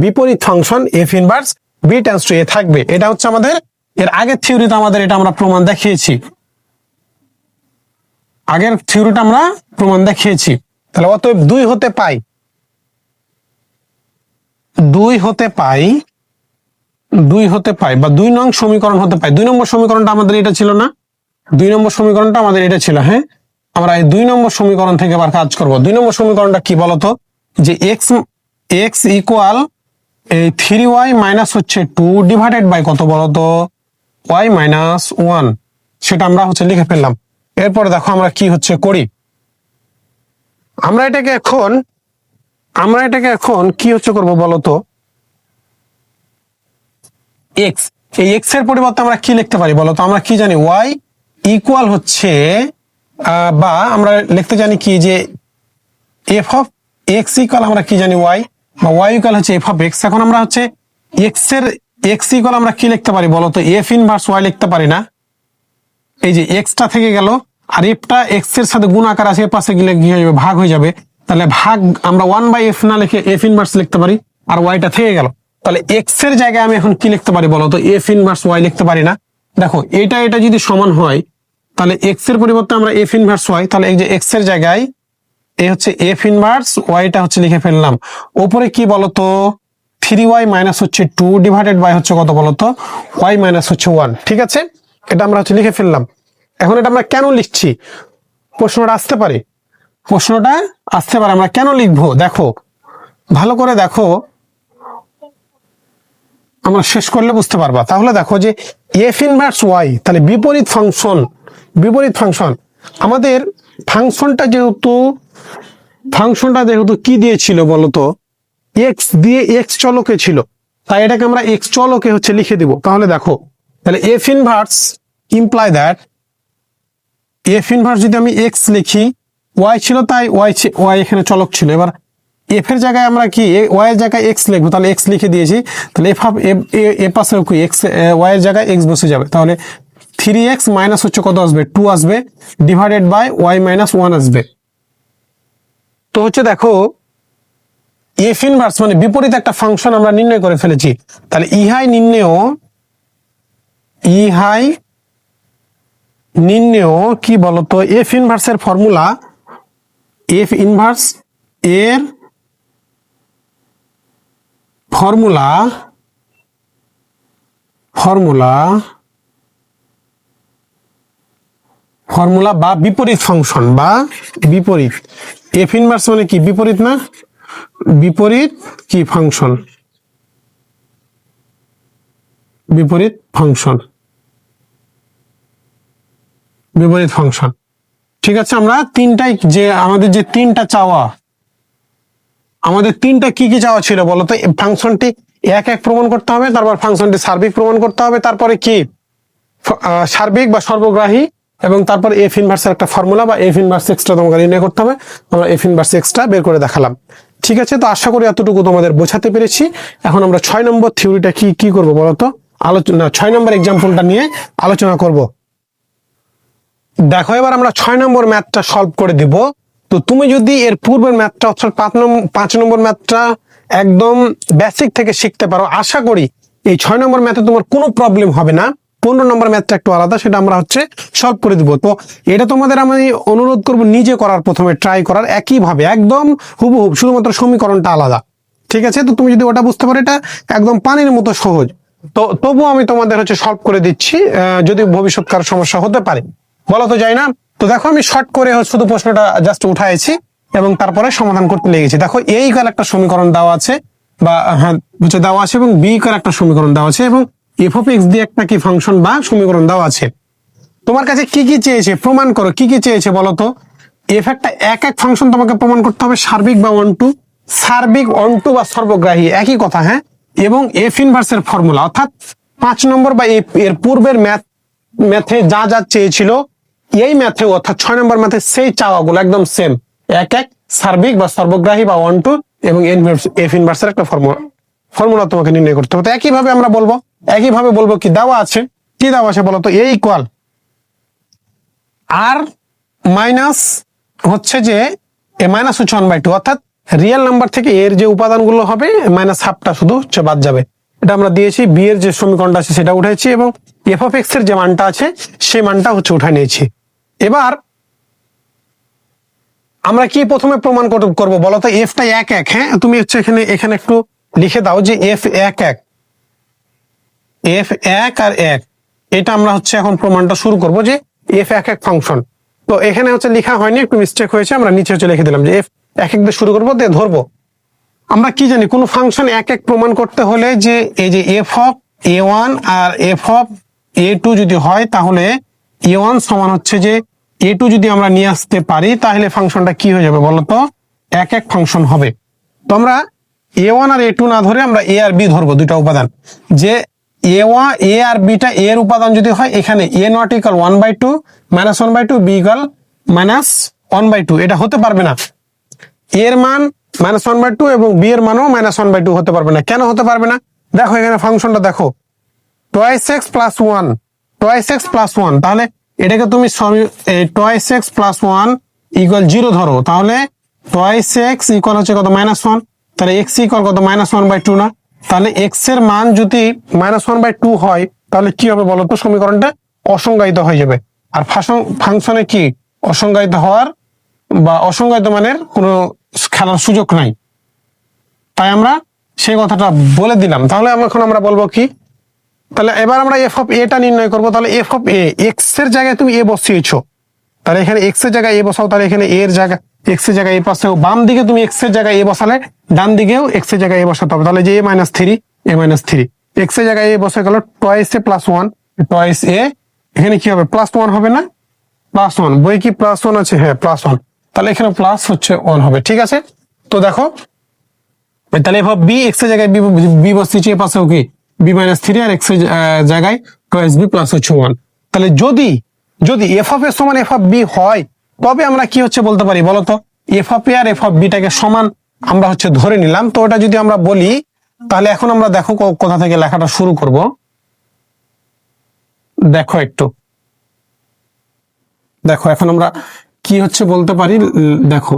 বিপরীত function F inverse B tends to A থাকবে। এটা হচ্ছে আমাদের এর আগের থিওরিতে আমাদের এটা আমরা প্রমাণ দেখিয়েছি, তাহলে অতএব দুই হতে পাই বা 2 নং সমীকরণ হতে পাই। 2 নম্বর সমীকরণটা আমাদের এটা ছিল না, 2 নম্বর সমীকরণটা আমাদের এটা ছিল, হ্যাঁ আমরা এই 2 নম্বর সমীকরণ থেকে আবার কাজ করব। 2 নম্বর সমীকরণটা কি বলতো, যে এক্স ইকুয়াল 3y মাইনাস হচ্ছে 2 ডিভাইডেড বাই কত বলতো, y মাইনাস 1, সেটা আমরা হচ্ছে লিখে ফেললাম। এরপরে দেখো আমরা কি হচ্ছে করি, আমরা এটাকে এখন কি হচ্ছে করব বলতো, এক্স, এই এক্স এর পরিবর্তে আমরা কি লিখতে পারি বলতো, আমরা কি জানি y ইকুয়াল হচ্ছে বা আমরা লিখতে জানি কি যে এফ অফ এক্স ইকুয়াল আমরা কি জানি y, বা ওয়াই ইকুয়াল হচ্ছে এফ অফ এক্স। এখন আমরা হচ্ছে এক্স এর এক্স ইকুয়াল আমরা কি লিখতে পারি বলো তো, এফ ইনভার্স ওয়াই লিখতে পারি না? এই যে এক্সটা থেকে গেল, আর এফটা এক্স এর সাথে গুণ আকার আছে, এর পাশে গেলে কি হয়ে যাবে, ভাগ হয়ে যাবে। তাহলে ভাগ আমরা 1/f না লিখে এফ ইনভার্স লিখতে পারি, আর ওয়াইটা থেকে গেল। তাহলে এক্স এর জায়গায় আমি এখন কি লিখতে পারি বলো তো, এফ ইনভার্স ওয়াই লিখতে পারি না? দেখো এটা এটা যদি সমান হয়, তাহলে এক্স এর পরিবর্তে আমরা এফ ইনভার্স ওয়াই, তাহলে এই যে এক্স এর জায়গায় এই হচ্ছে এফ ইনভার্স ওয়াইটা হচ্ছে লিখে ফেললাম। ওপরে কি বলতো, 3y মাইনাস হচ্ছে 2 ডিভাইডেড বাই হচ্ছে কত বলতো, y মাইনাস হচ্ছে 1। ঠিক আছে, এটা আমরা হচ্ছে লিখে ফেললাম। এখন এটা আমরা কেন লিখছি, প্রশ্নটা আসতে পারে, প্রশ্নটা আসতে পারে আমরা কেন লিখবো। দেখো ভালো করে দেখো, আমরা শেষ করলে বুঝতে পারবা। তাহলে দেখো যে এফ ইনভার্স ওয়াই, তাহলে বিপরীত ফাংশন, বিপরীত ফাংশন। আমাদের ফাংশনটা যেহেতু কি দিয়েছিল বলতো, এক্স দিয়ে এক্স চলকে ছিল, তাই এটাকে আমরা এক্স চলকে হচ্ছে লিখে দিব। তাহলে দেখো, তাহলে F inverse imply that, f inverse যদি আমি এক্স লিখি, ওয়াই ছিল তাই ওয়াই এখানে চলক ছিল। এবার এফ এর জায়গায় আমরা কি ওয়াই এর জায়গায় এক্স লিখবো, তাহলে এক্স লিখে দিয়েছি। তাহলে এফ অফ এ পাশে কি এক্স, ওয়াই এর জায়গায় এক্স বসে যাবে। তাহলে 3x মাইনাস হচ্ছে কত আসবে, 2 আসবে, ডিভাইডেড বাই ওয়াই মাইনাস 1 আসবে। তো হচ্ছে দেখো এফ ইনভার্স মানে বিপরীত একটা ফাংশন আমরা নির্ণয় করে ফেলেছি। তাহলে ইহাই নির্ণেয় কি বলতো, এফ ইনভার্সের ফর্মুলা, এফ ইনভার্স এর ফর্মুলা বা বিপরীত ফাংশন বা বিপরীত। এফ ইনভার্স মানে কি বিপরীত না, বিপরীত কি ফাংশন, বিপরীত ফাংশন, বিপরীত ফাংশন। ঠিক আছে, আমরা তিনটাই যে আমাদের যে তিনটা চাওয়া, আমাদের তিনটা কি কি চাওয়া ছিল বলতো, ফাংশনটি এক এক প্রমাণ করতে হবে, তারপর ফাংশনটি সার্বিক প্রমাণ করতে হবে, তারপরে কি সার্বিক বা সর্বগ্রাহী, এবং তারপর এফ ইনভার্সের একটা ফর্মুলা বা এফ ইনভার্স এক্সটা তোমাকে নির্ণয় করতে হবে। আমরা এফ ইনভার্স এক্সটা বের করে দেখালাম। ঠিক আছে, তো আশা করি এতটুকু তোমাদের বোঝাতে পেরেছি। এখন আমরা 6 নম্বর থিওরিটা কি করবো বলতো, আলোচনা 6 নম্বর এক্সাম্পলটা নিয়ে আলোচনা করব। দেখো এবার আমরা 6 নম্বর ম্যাথটা সলভ করে দিব। তো তুমি যদি এর পূর্বের ম্যাথটা অর্থাৎ 5 নম্বর ম্যাথটা একদম বেসিক থেকে শিখতে পারো, আশা করি এই 6 নম্বর ম্যাথে তোমার কোনো প্রবলেম হবে না। 15 নম্বর ম্যাথটা একটু আলাদা, সেটা আমরা হচ্ছে সলভ করে দিব। তো এটা তোমাদের আমি অনুরোধ করব নিজে করার, প্রথমে ট্রাই করার একইভাবে একদম হুবহুব, শুধুমাত্র সমীকরণটা আলাদা। ঠিক আছে, তো তুমি যদি ওটা বুঝতে পারো, এটা একদম পানির মতো সহজ। তো তবুও আমি তোমাদের হচ্ছে সলভ করে দিচ্ছি, যদি ভবিষ্যৎকার সমস্যা হতে পারে, বলা তো যায় না। তো দেখো আমি শর্ট করে শুধু প্রশ্নটা জাস্ট উঠাইছি এবং তারপরে সমাধান করতে লেগেছি। দেখো এই কাল একটা সমীকরণ দেওয়া আছে, বা হ্যাঁ দেওয়া আছে, এবং বি কাল একটা সমীকরণ দেওয়া আছে, এবং এফ অফ এক্স দিয়ে একটা কি ফাংশন বা সমীকরণ দেওয়া আছে। তোমার কাছে কি কি চেয়েছে প্রমাণ করো, কি কি চেয়েছে বলো তো। এফ একটা এক এক ফাংশন তোমাকে প্রমাণ করতে হবে, সার্বিক বা ওয়ান টু, সার্বিক ওয়ান টু বা সর্বগ্রাহী একই কথা, হ্যাঁ। এবং এফ ইনভার্সের ফর্মুলা, অর্থাৎ 5 নম্বর বা এর পূর্বের ম্যাথে যা যা চেয়েছিল, এই ম্যাথে অর্থাৎ 6 নম্বর ম্যাথে সেই চাওয়াগুলো একদম সেম, এক এক সার্বিক বা সর্বগ্রাহী বা ওয়ান টু, এবং এফ ইনভার্সের একটা ফর্মুলা তোমাকে নির্ণয় করতে হবে। তো একইভাবে আমরা বলবো কি দেওয়া আছে, কি দেওয়া আছে বলতো, এ ইকুয়াল আর মাইনাস হচ্ছে যে এ মাইনাস হচ্ছে 1/2, অর্থাৎ রিয়েল নাম্বার থেকে এর যে উপাদানগুলো হবে মাইনাস হাফটা শুধু হচ্ছে বাদ যাবে। এটা আমরা দিয়েছি, বি এর যে সমীকরণটা আছে সেটা উঠেছি, এবং এফ অফ এক্স এর যে মানটা আছে সেই মানটা হচ্ছে উঠাই নিয়েছি। এবার আমরা কি প্রথমে প্রমাণ করবো বলতো, এফটা এক এক, হ্যাঁ তুমি হচ্ছে এখানে একটু লিখে দাও যে এফ এক আর এক, এটা আমরা হচ্ছে এখন প্রমাণটা শুরু করব যে এফ এক এক ফাংশন। তো এখানে হচ্ছে লেখা হয়নি, একটু মিস্টেক হয়েছে, আমরা নিচে হচ্ছে লিখে দিলাম যে এফ এক এক দিয়ে শুরু করবো, দিয়ে ধরবো। আমরা কি জানি কোন ফাংশন এক এক প্রমাণ করতে হলে যে এই যে এফ অফ এ ওয়ান আর এফ অফ এ টু যদি হয়, তাহলে এ ওয়ান সমান হচ্ছে যে এ টু যদি আমরা নিয়ে আসতে পারি, তাহলে ফাংশনটা কি হয়ে যাবে বলতো, এক এক ফাংশন হবে। তো আমরা এ ওয়ান আর এ টু না ধরে আমরা এ আর বি ধরবো, দুইটা উপাদান। যে এ আর বিটা এর উপাদান যদি হয়, এখানে এ নট ইকাল 1/2 -1/2, বি ইকাল -1/2, এটা হতে পারবে না। এর মান -1/2 এবং বি এর মানও -1/2 হতে পারবে না। কেন হতে পারবে না? দেখো এখানে ফাংশনটা দেখো, twice x plus one, twice x plus one, তাহলে এটাকে তুমি twice x plus one equal 0 ধরো, তাহলে টয়েস এক্স ইকুয়াল হচ্ছে কত -1, তাহলে এক্স ইকুয়াল কত -1/2 না? তাহলে এক্স এর মান যদি -1/2 হয় তাহলে কি হবে বলতো, সমীকরণটা অসংজ্ঞায়িত হয়ে যাবে। আর ফাংশনে কি অসংজ্ঞায়িত হওয়ার বা অসংজ্ঞায়িত মানের কোনো খেলার সুযোগ নাই, তাই আমরা সেই কথাটা বলে দিলাম। তাহলে এখন আমরা বলবো কি, তাহলে এবার আমরা এফ অফ এ টা নির্ণয় করবো। তাহলে এফ অফ এ, এক্স এর জায়গায় তুমি এ বসিয়েছো, তাহলে এখানে এক্স এর জায়গায় এ বসাও, তাহলে এখানে এর জায়গায় এক্স এর জায়গায় এ পাশেও বাম দিকে তুমি এক্স এর জায়গায় এ বসালে ডান দিকেও এক্স এর জায়গায় এ বসাতে হবে। তাহলে যে a-3, a-3 এক্স এর জায়গায় এ বসে গেল, টয়েস এ প্লাস ওয়ান, টয়েস এ, এখানে কি হবে +1 হবে না, +1, বই কি +1 আছে? হ্যাঁ +1, তাহলে এখানে প্লাস হচ্ছে 1 হবে। ঠিক আছে, তো দেখো তাহলে এফ অফ বি, এক্স এর জায়গায় বি বসিয়েছি, এ পাশেও কি b-3 আর এক্স এর জায়গায় টয়েস বি প্লাস হচ্ছে 1। তাহলে যদি এফ অফ এ সমান এফ অফ বি হয় তবে আমরা কি হচ্ছে বলতে পারি বলতো, এফ অফ এ আর এফ অফ বিটাকে সমান আমরা হচ্ছে ধরে নিলাম। তো ওটা যদি আমরা বলি তাহলে এখন আমরা দেখো কোথা থেকে লেখাটা শুরু করব। দেখো একটু দেখো এখন আমরা কি হচ্ছে বলতে পারি, দেখো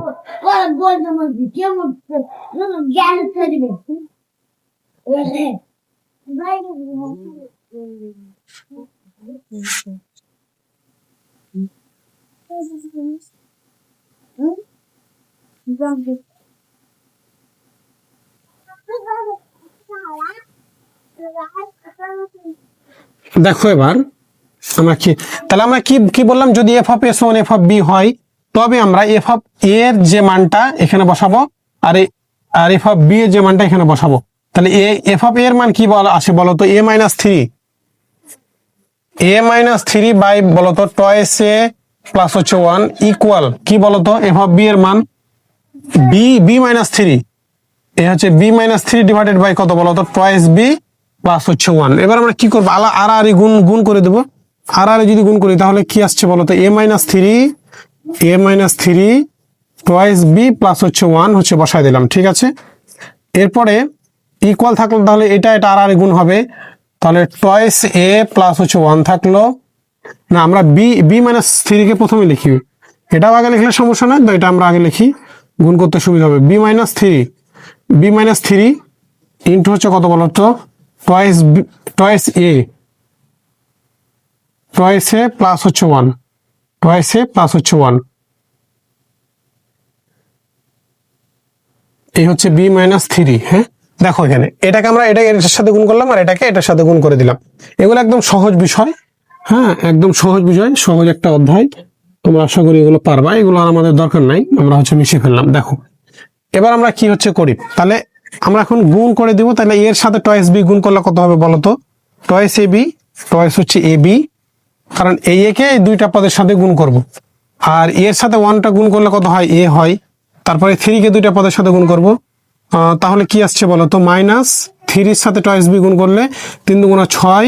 দেখো এবার আমরা কি, তাহলে আমরা কি কি বললাম, যদি এফ অফ এ সমান এফ অফ বি হয় তবে আমরা এফ অফ এ এর যে মানটা এখানে বসাবো আর এফ অফ বি এর যে মানটা এখানে বসাবো। তাহলে এফ অফ এ এর মান কি আসে বলতো, a-3 বাই বলতো টয়েস এ প্লাস হচ্ছে 1 ইকুয়াল কি বলতো, এফ অফ বি এর মান b-3, এ হচ্ছে b-3 ডিভাইডেড বাই কত বলতো, টয়েস বি প্লাস হচ্ছে 1। এবার আমরা কি করবো, আর গুণ করে দেবো। আর যদি গুণ করি তাহলে কি আসছে বলতো, a-3 টয়েস বি প্লাস হচ্ছে 1 হচ্ছে বসায় দিলাম। ঠিক আছে, এরপরে ইকুয়াল থাকলো, তাহলে এটা আর গুণ হবে, তাহলে টয়েস এ প্লাস হচ্ছে 1 থাকলো না, আমরা b-3 কে প্রথমে লিখি, এটাও আগে লিখলে সমস্যা নয়, তো এটা আমরা আগে লিখি, গুণ করতে সুবিধা হবে। b-3 ইন্টু হচ্ছে কত বলতো, টয়েস এ প্লাস হচ্ছে 1, টয়েস এ প্লাস হচ্ছে 1, এই হচ্ছে b-3। হ্যাঁ দেখো এখানে এটাকে আমরা এটার সাথে গুণ করলাম আর এটাকে এটার সাথে গুণ করে দিলাম। এগুলো একদম সহজ বিষয়, হ্যাঁ একদম সহজ বিষয়, সহজ একটা অধ্যায়, তোমরা আশা করি এগুলো পারবা, এগুলো আর আমাদের দরকার নাই, আমরা হচ্ছে মিশিয়ে ফেললাম। দেখো এবার আমরা কি হচ্ছে করি, তাহলে আমরা এখন গুণ করে দিব। তাহলে এর সাথে টয়েস বি গুণ করলে কত হবে বলতো, টয়েস এ বি, টয়েস হচ্ছে এ বি, কারণ এই একে এই দুইটা পদের সাথে গুণ করব, আর এর সাথে 1টা গুণ করলে কত হয়, এ হয়, তারপরে 3 কে দুইটা পদের সাথে গুণ করব, তাহলে কি আসছে বলতো, -3 এর সাথে টয়েস বি গুণ করলে 3 দুগুণা 6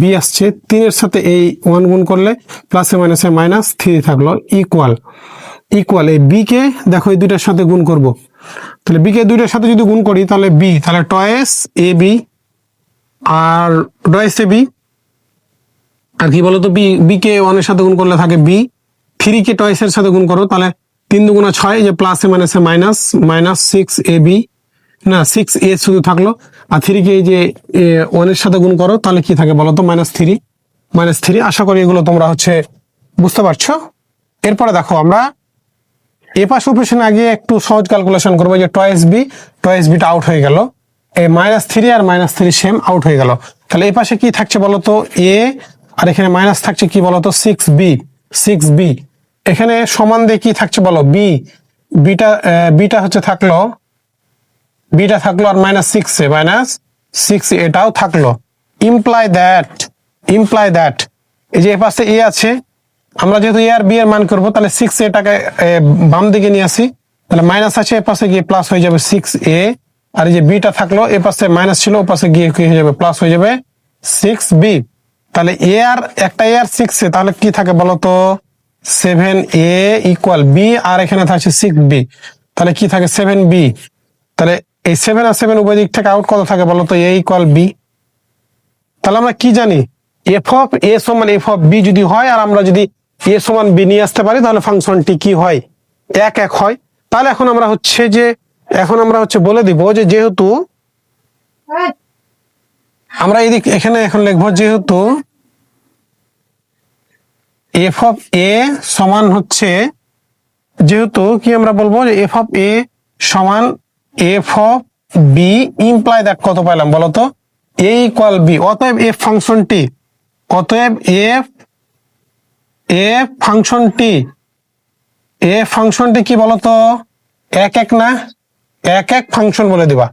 বি আসছে, 3 এর সাথে এই 1 গুণ করলে প্লাসে মাইনাসে -3 থাকলো ইকুয়াল এই বি কে দেখো এই দুইটার সাথে গুণ করব। তাহলে বি কে দুইটার সাথে যদি গুণ করি তাহলে বি, তাহলে toys A B R toys A B, আর কি বলতো বি কে 1 এর সাথে গুণ করলে থাকে বি, 3 কে টয়েস এর সাথে গুণ করো, তাহলে 3 দুগুণা 6, যে প্লাসে মাইনাসে -6ab, না 6a শুধু থাকলো, আর 3 কে এই যে 1 এর সাথে গুণ করো তাহলে কি থাকে বলতো, -3। আশা করি এগুলো তোমরা হচ্ছে বুঝতে পারছো। এরপরে দেখো আমরা এ পাশ অপারেশন আগে একটু সহজ ক্যালকুলেশন করবো, যে টয়েস বিটা আউট হয়ে গেল, এই -3 আর -3 সেম আউট হয়ে গেল। তাহলে এই পাশে কি থাকছে বলতো, এ, আর এখানে মাইনাস থাকছে কি বলতো, 6b, এখানে সমান দিয়ে কি থাকছে বলো, বিটা হচ্ছে থাকলো, আর -6 এটাও থাকলো, ইমপ্লাই দ্যাট এই যে এ পাশে এ আছে, আমরা যেহেতু এ আর বি এর মান করবো তাহলে 6a-টাকে বাম দিকে নিয়ে আসি, তাহলে মাইনাস আছে, এ পাশে গিয়ে প্লাস হয়ে যাবে 6a, আর এই যে বিটা থাকলো এ পাশে মাইনাস ছিল, ও পাশে গিয়ে কি হয়ে যাবে, প্লাস হয়ে যাবে 6b। তাহলে এ আর 6a, তাহলে কি থাকে বলতো, 7a ইকুয়াল বি, আর এখানে থাকছে 6b, তাহলে কি থাকে 7b। তাহলে এই 7 আর 7 উভয় দিক থেকে আউট কত থাকে বলো তো, a ইকুয়াল b। তাহলে আমরা কি জানি, এফ অফ এ সমান এফ অফ বি যদি হয় আর আমরা যদি এ সমান বি নিয়ে আসতে পারি তাহলে ফাংশনটি কি হয়, এক এক হয়। তাহলে এখন আমরা হচ্ছে বলে দিব যে যেহেতু আমরা এখানে এখন লিখবো যেহেতু এফ অফ এ সমান হচ্ছে, যেহেতু কি আমরা বলবো যে এফ অফ এ সমান f of B imply that কত পাইলাম বলতো, এ ইকুয়াল বি। অতএব এফ ফাংশনটি কি বলতো, এক এক না, এক এক ফাংশন বলে দিবা,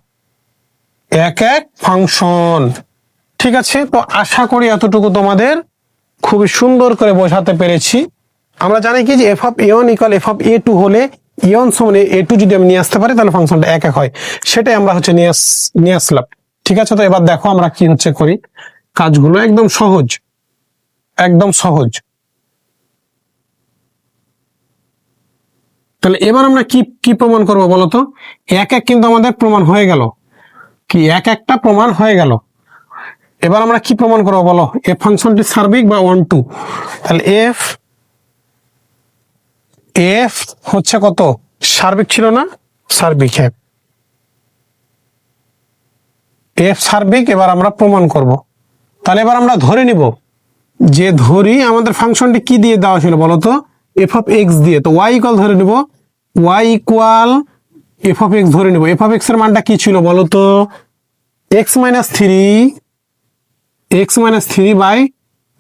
এক এক ফাংশন। ঠিক আছে, তো আশা করি এতটুকু তোমাদের খুবই সুন্দর করে বোঝাতে পেরেছি। আমরা জানি কি যে f of a one equal f of a two হলে এ ওয়ান সমান এ টু যদি আমি নিয়ে আসতে পারি তাহলে ফাংশনটা এক এক হয়, সেটাই আমরা হচ্ছে নিয়ে আসলাম। ঠিক আছে, তো এবার দেখো আমরা কি হচ্ছে করি কাজগুলো, একদম সহজ, একদম সহজ। তাহলে এবার আমরা কি প্রমাণ করব বলতো, এক এক কিন্তু আমাদের প্রমাণ হয়ে গেল, কি এক একটা প্রমাণ হয়ে গেল। এবার আমরা কি প্রমাণ করবো বলো, এফ ফাংশনটি সার্বিক বা 1 2। তাহলে এফ হচ্ছে কত, সার্বিক ছিল না, সার্বিক, হ্যাঁ এফ সার্বিক। এবার আমরা প্রমাণ করব। তাহলে এবার আমরা ধরে নিব যে ধরি আমাদের ফাংশনটি কি দিয়ে দেওয়া ছিল বলতো, এফ অফ এক্স দিয়ে। তো ওয়াই ইকুয়াল ধরে নিব, y equal f of x ধরে নিব। এফ অফ এক্স এর মানটা কি ছিল বলতো, x minus three by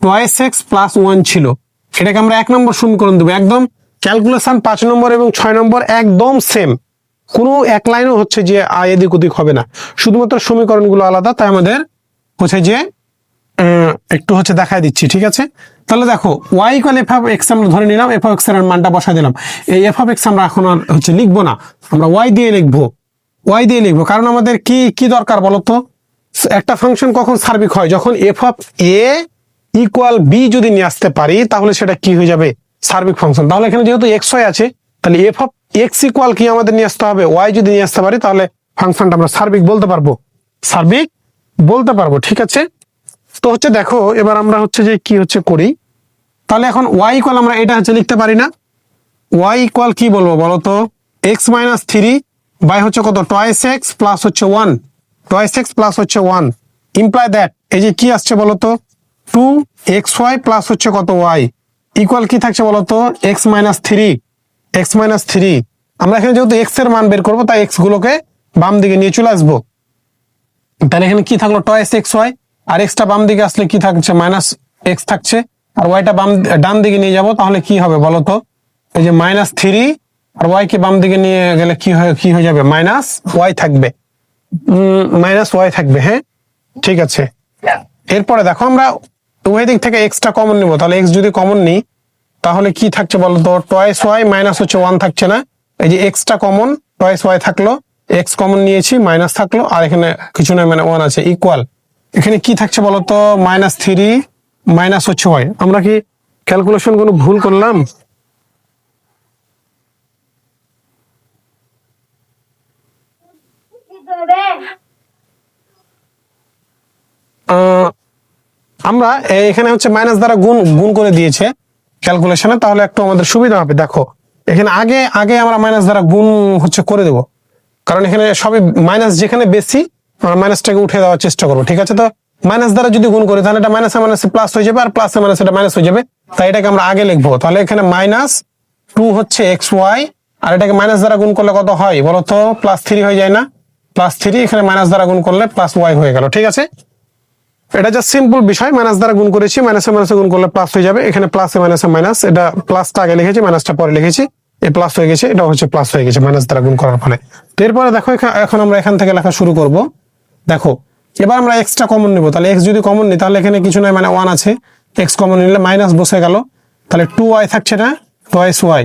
twice x plus 1 ছিল। এটাকে আমরা 1 নম্বর সমীকরণ দেবো। একদম ক্যালকুলেশন 5 নম্বর এবং 6 নম্বর একদম সেম, কোনো এক লাইনও হচ্ছে যে এদিক ওদিক হবে না, শুধুমাত্র সমীকরণগুলো আলাদা। তাই আমাদের হচ্ছে যে একটু হচ্ছে দেখাই দিচ্ছি। ঠিক আছে, তাহলে দেখো y equal f of x আমরা ধরে নিলাম, এফ অফ এক্স এর মানটা বসাই দিলাম। এই এফ অফ এক্স আমরা এখন আর হচ্ছে লিখবো না, আমরা ওয়াই দিয়ে লিখবো। কারণ আমাদের কি দরকার বলতো, একটা ফাংশন কখন সার্বিক হয়, যখন f of a equal b যদি নিয়ে আসতে পারি তাহলে সেটা কি হয়ে যাবে, সার্বিক ফাংশন। তাহলে এখানে যেহেতু এক্স ওয়াই আছে, তাহলে এফ অফ এক্স ইকুয়াল কি আমাদের নিয়ে আসতে হবে, ওয়াই যদি নিয়ে আসতে পারি তাহলে ফাংশনটা আমরা সার্বিক বলতে পারবো। ঠিক আছে, তো হচ্ছে দেখো এবার আমরা হচ্ছে যে কি হচ্ছে করি। তাহলে এখন ওয়াই ইকুয়াল আমরা এটা হচ্ছে লিখতে পারি না, ওয়াই ইকুয়াল কি বলবো বলতো, এক্স মাইনাস থ্রি বাই হচ্ছে কত, টোয়াইস এক্স প্লাস হচ্ছে 1, টোয়াইস এক্স প্লাস হচ্ছে 1 ইমপ্লাই দ্যাট এই যে কি আসছে বলতো 2xy প্লাস হচ্ছে কত y ইকুয়াল কি থাকছে বলতো x মাইনাস থ্রি। আমরা এখানে যেহেতু x এর মান বের করবো তাই x গুলোকে বাম দিকে নিয়ে চলে আসবো। তাহলে এখানে কি থাকলো টয়েস xy, আর x টা বাম দিকে আসলে কি থাকছে মাইনাস x থাকছে, আর y টা ডান দিকে নিয়ে যাব তাহলে কি হবে বলতো, এই যে মাইনাস থ্রি আর y কে বাম দিকে নিয়ে গেলে কি হয়ে যাবে মাইনাস y থাকবে, হ্যাঁ ঠিক আছে। এরপরে দেখো আমরা উভয় দিক থেকে এক্স টা কমন নিব, তাহলে এক্স যদি কমন নিই তাহলে কি থাকছে বলতো টয়েস ওয়াই মাইনাস হচ্ছে 1 থাকছে না, এই যে এক্স টা কমন টয়েস ওয়াই থাকলো, এক্স কমন নিয়েছি মাইনাস থাকলো, আর এখানে কিছু নয় মানে 1 আছে ইকুয়াল এখানে কি থাকছে বলতো মাইনাস থ্রি মাইনাস হচ্ছে ওয়াই। আমরা কি ক্যালকুলেশন কোনো ভুল করলাম? আমরা এখানে হচ্ছে মাইনাস দ্বারা গুণ করে দিয়েছে ক্যালকুলেশনে, তাহলে একটু আমাদের সুবিধা হবে। দেখো এখানে আগে আমরা মাইনাস দ্বারা গুণ হচ্ছে করে দেব, কারণ এখানে সবই মাইনাস যেখানে বেশি আমরা মাইনাসটাকে উঠে দেওয়ার চেষ্টা করবো। ঠিক আছে, তো মাইনাস দ্বারা যদি গুণ করি তাহলে এটা মাইনাসে মাইনাসে প্লাস হয়ে যাবে, আর প্লাসে মাইনাসে এটা মাইনাস হয়ে যাবে, তাই এটাকে আমরা আগে লিখবো। তাহলে এখানে মাইনাস 2 হচ্ছে এক্স ওয়াই, আর এটাকে মাইনাস দ্বারা গুণ করলে কত হয় বলতো প্লাস 3 হয়ে যায় না, প্লাস 3 এখানে মাইনাস দ্বারা গুণ করলে প্লাস ওয়াই হয়ে গেল। ঠিক আছে, এটা জাস্ট সিম্পল বিষয়, মাইনাস দ্বারা গুণ করেছি, মাইনাসে মাইনাসে গুণ করলে প্লাস হয়ে যাবে, এখানে প্লাসে মাইনাসে মাইনাস, এটা প্লাসটা আগে লিখেছি মাইনাসটা পরে লিখেছি, এ প্লাস হয়ে গেছে, এটা হচ্ছে প্লাস হয়ে গেছে মাইনাস দ্বারা গুণ করার ফলে। তো এরপরে দেখো এখন আমরা এখান থেকে লেখা শুরু করব। দেখো এবার আমরা এক্সটা কমন নিব, তাহলে এক্স যদি কমন নিই তাহলে এখানে কিছু নয় মানে 1 আছে, এক্স কমন নিলে মাইনাস বসে গেল, তাহলে 2y থাকছে না টয়েস ওয়াই,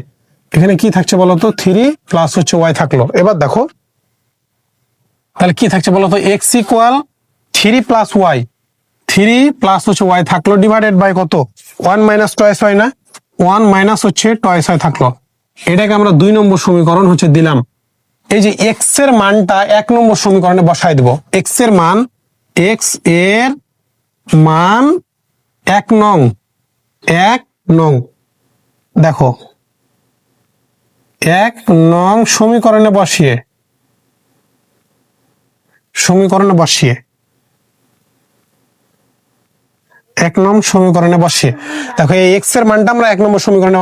এখানে কি থাকছে বলতো 3 প্লাস হচ্ছে ওয়াই থাকলো। এবার দেখো তাহলে কি থাকছে বলতো x equal 3 plus y, 3 plus হচ্ছে ওয়াই থাকলো ডিভাইডেড বাই কত 1 মাইনাস টয়েস ওয়াই না, 1 মাইনাস হচ্ছে টয়েস ওয়াই থাকলো। এটাকে আমরা 2 নম্বর সমীকরণ হচ্ছে দিলাম। এই যে এক্স এর মানটা 1 নম্বর সমীকরণে বসায় দেব। এক্স এর মান, এক্স এর মান 1 নং, 1 নং, দেখো 1 নং সমীকরণে বসিয়ে, সমীকরণে বসিয়ে 1 নং সমীকরণে বসিয়ে দেখো এই এক্স এর মানটা আমরা 1 নম্বর সমীকরণে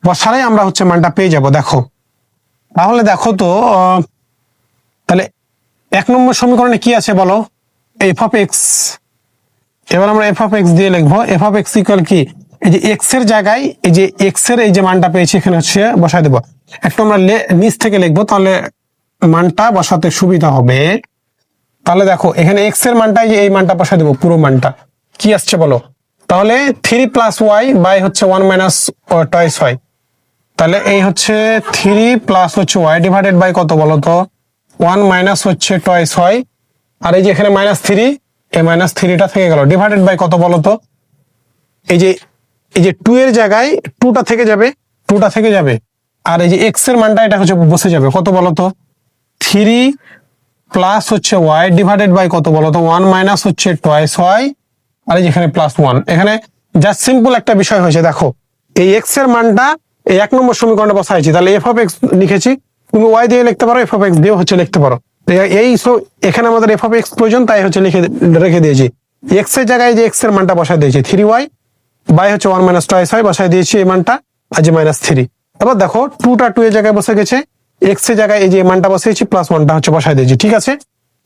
বসালেই আমরা হচ্ছে মানটা পেয়ে যাব। দেখো তাহলে দেখো তো তাহলে 1 নম্বর সমীকরণে কি আছে বলো, এফ অফ এক্স। এবার আমরা এফ অফ এক্স দিয়ে লিখবো এফ অফ এক্স ইকুয়াল কি, এই যে এক্স এর জায়গায় এই যে এক্স এর এই যে মানটা পেয়েছি এখানে হচ্ছে বসাই দেবো। একটু আমরা নিচ থেকে লিখবো তাহলে মানটা বসাতে সুবিধা হবে। তাহলে দেখো এখানে এক্স এর মানটাই যে এই মানটা বসাই দেবো, পুরো মানটা কি আসছে বলো, তাহলে 3 প্লাস ওয়াই বাই হচ্ছে 1 মাইনাস টয়েস ওয়াই। তাহলে এই হচ্ছে 3 প্লাস হচ্ছে ওয়াই ডিভাইডেড বাই কত বলো তো 1 মাইনাস হচ্ছে টয়েস ওয়াই, আর এই যে এখানে -3, এই -3টা থেকে গেল ডিভাইডেড বাই কত বলো তো, এই যে 2 এর জায়গায় 2টা থেকে যাবে, 2টা থেকে যাবে, আর এই যে এক্স এর মানটা এটা হচ্ছে বসে যাবে কত বলো তো 3 প্লাস হচ্ছে ওয়াই ডিভাইডেড বাই কত বলো তো 1 মাইনাস হচ্ছে টয়েস ওয়াই, আর এই যেখানে +1। এখানে জাস্ট সিম্পল একটা বিষয় হয়েছে, দেখো এই এক্স এর মানটা এই 1 নম্বর সমীকরণে বসাইছি, তাহলে এফ অফ এক্স লিখেছি, তুমি ওয়াই দিয়ে লিখতে পারো, এফ অফ এক্স দিয়েও হচ্ছে লিখতে পারো। এই এখানে আমাদের এফ অফ এক্স প্রয়োজন, তাই হচ্ছে রেখে দিয়েছি। এক্স এর জায়গায় যে এক্স এর মানটা বসাই দিয়েছি 3y বাই হচ্ছে 1 মাইনাস টয়েস ওয়াই বসাই দিয়েছি এই মানটা, আর যে -3। এবার দেখো 2টা 2 এর জায়গায় বসে গেছে, এক্স এর জায়গায় এই যে মানটা বসিয়েছি +1টা হচ্ছে বসাই দিয়েছি, ঠিক আছে।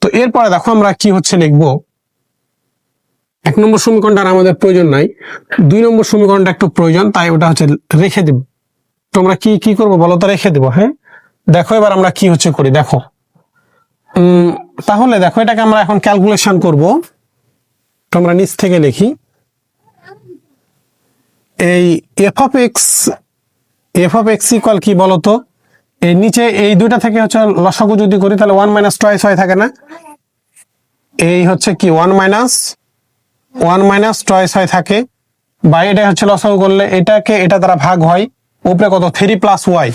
তো এরপরে দেখো আমরা কি হচ্ছে লিখবো, 1 নম্বর সমীকরণটা আর আমাদের প্রয়োজন নাই, 2 নম্বর সমীকরণটা একটু প্রয়োজন, তাই ওটা হচ্ছে রেখে দিব। তোমরা কি করবো বলো তো, রেখে দিব। হ্যাঁ দেখো এবার আমরা কি হচ্ছে করি, দেখো তাহলে দেখো এটাকে আমরা এখন ক্যালকুলেশন করব। তোমরা নিচ থেকে লিখি, এই এফ অফ এক্স ইকুয়াল কি বলতো, এই নিচে এই দুইটা থেকে হচ্ছে লসাগু যদি করি তাহলে 1 মাইনাস টয়েস ওয়াই থাকে না, এই হচ্ছে কি 1 মাইনাস টয়েস ওয়াই থাকে, বা এটা হচ্ছে লসাগু করলে এটাকে এটা দ্বারা ভাগ হয়, উপরে কত 3 প্লাস ওয়াই,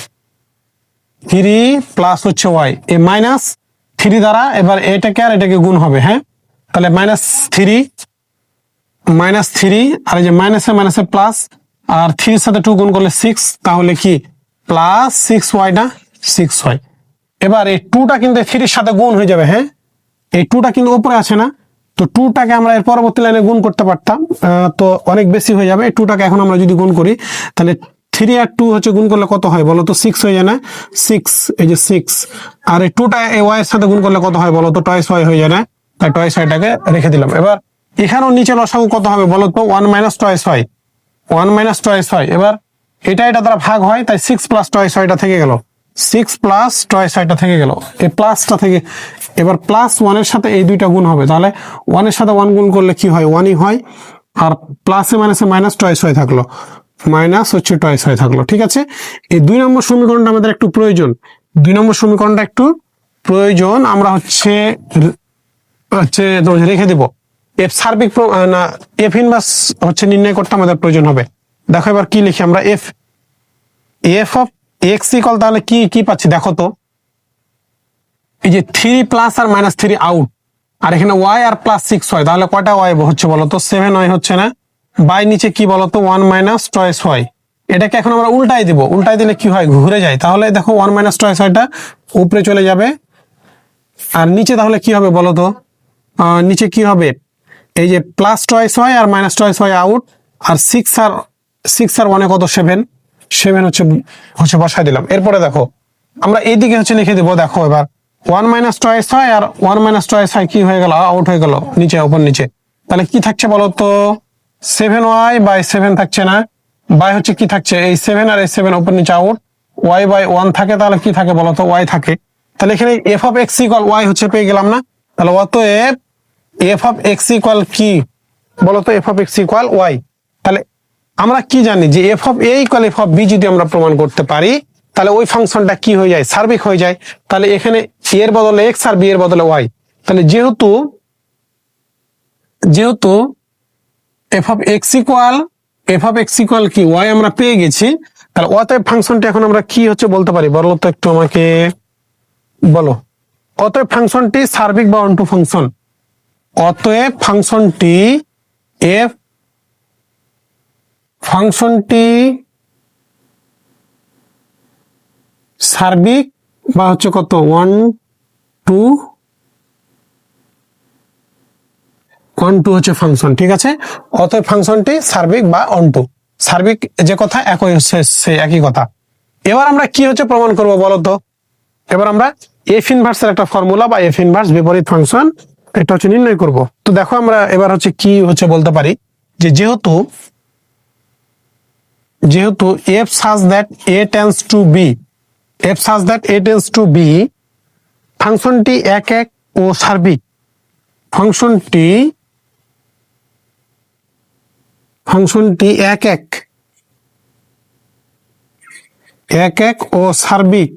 3 প্লাস হচ্ছে ওয়াই, এই -3 দ্বারা এবার এটাকে আর এটাকে গুণ হবে। হ্যাঁ তাহলে -3 আর এই যে মাইনাসে প্লাস, আর 3 এর সাথে 2 গুণ করলে 6, তাহলে কি +6y না 6y। এবার এই 2টা কিন্তু 3 এর সাথে গুণ হয়ে যাবে। হ্যাঁ এই 2টা কিন্তু উপরে আছে না, তো 2টাকে আমরা এর পরবর্তী লাইনে গুণ করতে পারতাম, তো অনেক বেশি হয়ে যাবে। এই 2টাকে এখন আমরা যদি গুণ করি তাহলে 3 আর 2 হচ্ছে গুণ করলে কত হয় বলো তো 6 হয়ে যায় না, 6, এই যে 6, আর এই 2টা এই ওয়াই এর সাথে গুণ করলে কত হয় বলো তো টয়েস ওয়াই হয়ে যায় না, তাই টয়েস ওয়াইটাকে রেখে দিলাম। এবার এখানেও নিচে লসাগু কত হবে বলো তো 1 minus twice y, 1 minus twice y, এবার এটা দ্বারা ভাগ হয়, তাই 6 প্লাস টয়েস ওয়াইটা থেকে গেল, 6 প্লাস টয়েস ওয়াইটা থেকে গেল, এই প্লাসটা থেকে এবার +1 এর সাথে এই দুইটা গুণ হবে, তাহলে 1 এর সাথে 1 গুণ করলে কি হয় 1ই হয়, আর প্লাসে মাইনাসে মাইনাস টয়েস ওয়াই থাকলো, মাইনাস হচ্ছে টয়েস ওয়াই থাকলো, ঠিক আছে। এই 2 নম্বর সমীকরণটা আমাদের একটু প্রয়োজন, 2 নম্বর সমীকরণটা একটু প্রয়োজন, আমরা হচ্ছে রেখে দিব। এফ সার্বিক না এফ ইনভার্স হচ্ছে নির্ণয় করতে আমাদের প্রয়োজন হবে। দেখো এবার কি লিখি আমরা, এফ অফ এক্স ইকুয়াল, তাহলে কি পাচ্ছি দেখো তো, এই যে 3 প্লাস আর -3 আউট, আর এখানে ওয়াই আর +6 হয়, তাহলে কয়টা ওয়াই হচ্ছে বলো তো 7 ওয়াই হচ্ছে না, বাই নিচে কি বলতো 1 মাইনাস টয়েস ওয়াই। এটাকে এখন আমরা উল্টাই দিব, উল্টাই দিলে কি হয় ঘুরে যায়, তাহলে দেখো 1 মাইনাস টয়েস ওয়াইটা উপরে চলে যাবে, আর নিচে তাহলে কি হবে বলতো, নিচে কি হবে, এই যে প্লাস টয়েস ওয়াই আর মাইনাস টয়েস ওয়াই আউট, আর 6 আর 1 কত 7 হচ্ছে বসাই দিলাম। এরপরে দেখো আমরা এইদিকে হচ্ছে লিখে দিব, দেখো এবার 1 মাইনাস টয়েস ওয়াই আর 1 মাইনাস টয়েস ওয়াই কি হয়ে গেল, আউট হয়ে গেল নিচে, উপর নিচে, তাহলে কি থাকছে বলো তো 7y বাই 7 থাকছে না, বাই হচ্ছে কি থাকছে এই 7 আর এই 7 উপর নিচে আউট, y বাই 1 থাকে, তাহলে কি থাকে বলো তো y থাকে। তাহলে এখানে f of x equal y হচ্ছে পেয়ে গেলাম না, তাহলে অতএব এফ অফ এক্স ইকুয়াল কি বলতো, F of x equal y. তাহলে আমরা কি জানি যে f of a equal f of b যদি আমরা প্রমাণ করতে পারি, তাহলে ওই ফাংশনটা কি হয়ে যায়, সার্বিক হয়ে যায়। তাহলে এখানে এর বদলে এক্স আর বি এর বদলে ওয়াই, তাহলে যেহেতু এফ অফ এক্স ইকুয়াল কি ওয়াই আমরা পেয়ে গেছি, তাহলে অতএব ফাংশনটা এখন আমরা কি হচ্ছে বলতে পারি বলো তো একটু আমাকে, বলো। অতএব ফাংশনটি সার্বিক বা অন্টু ফাংশন। অতএব ফাংশনটি এফ ফাংশনটি সার্বিক বা হচ্ছে কত 1 2 1 2 হচ্ছে ফাংশন, ঠিক আছে। অতএব ফাংশনটি সার্বিক বা অন্টু। সার্বিক যে কথা একই হচ্ছে, সেই একই কথা। এবার আমরা কি হচ্ছে প্রমাণ করব বলো তো। এবার আমরা এফ ইনভার্সের একটা ফর্মুলা বা এফ ইনভার্স বিপরীত ফাংশন এটা হচ্ছে নির্ণয় করব। তো দেখো আমরা এবার হচ্ছে কি হচ্ছে বলতে পারি যে যেহেতু f such that a tends to b, f such that a tends to b, ফাংশনটি এক এক ও সার্বিক, ফাংশনটি এক এক ও সার্বিক,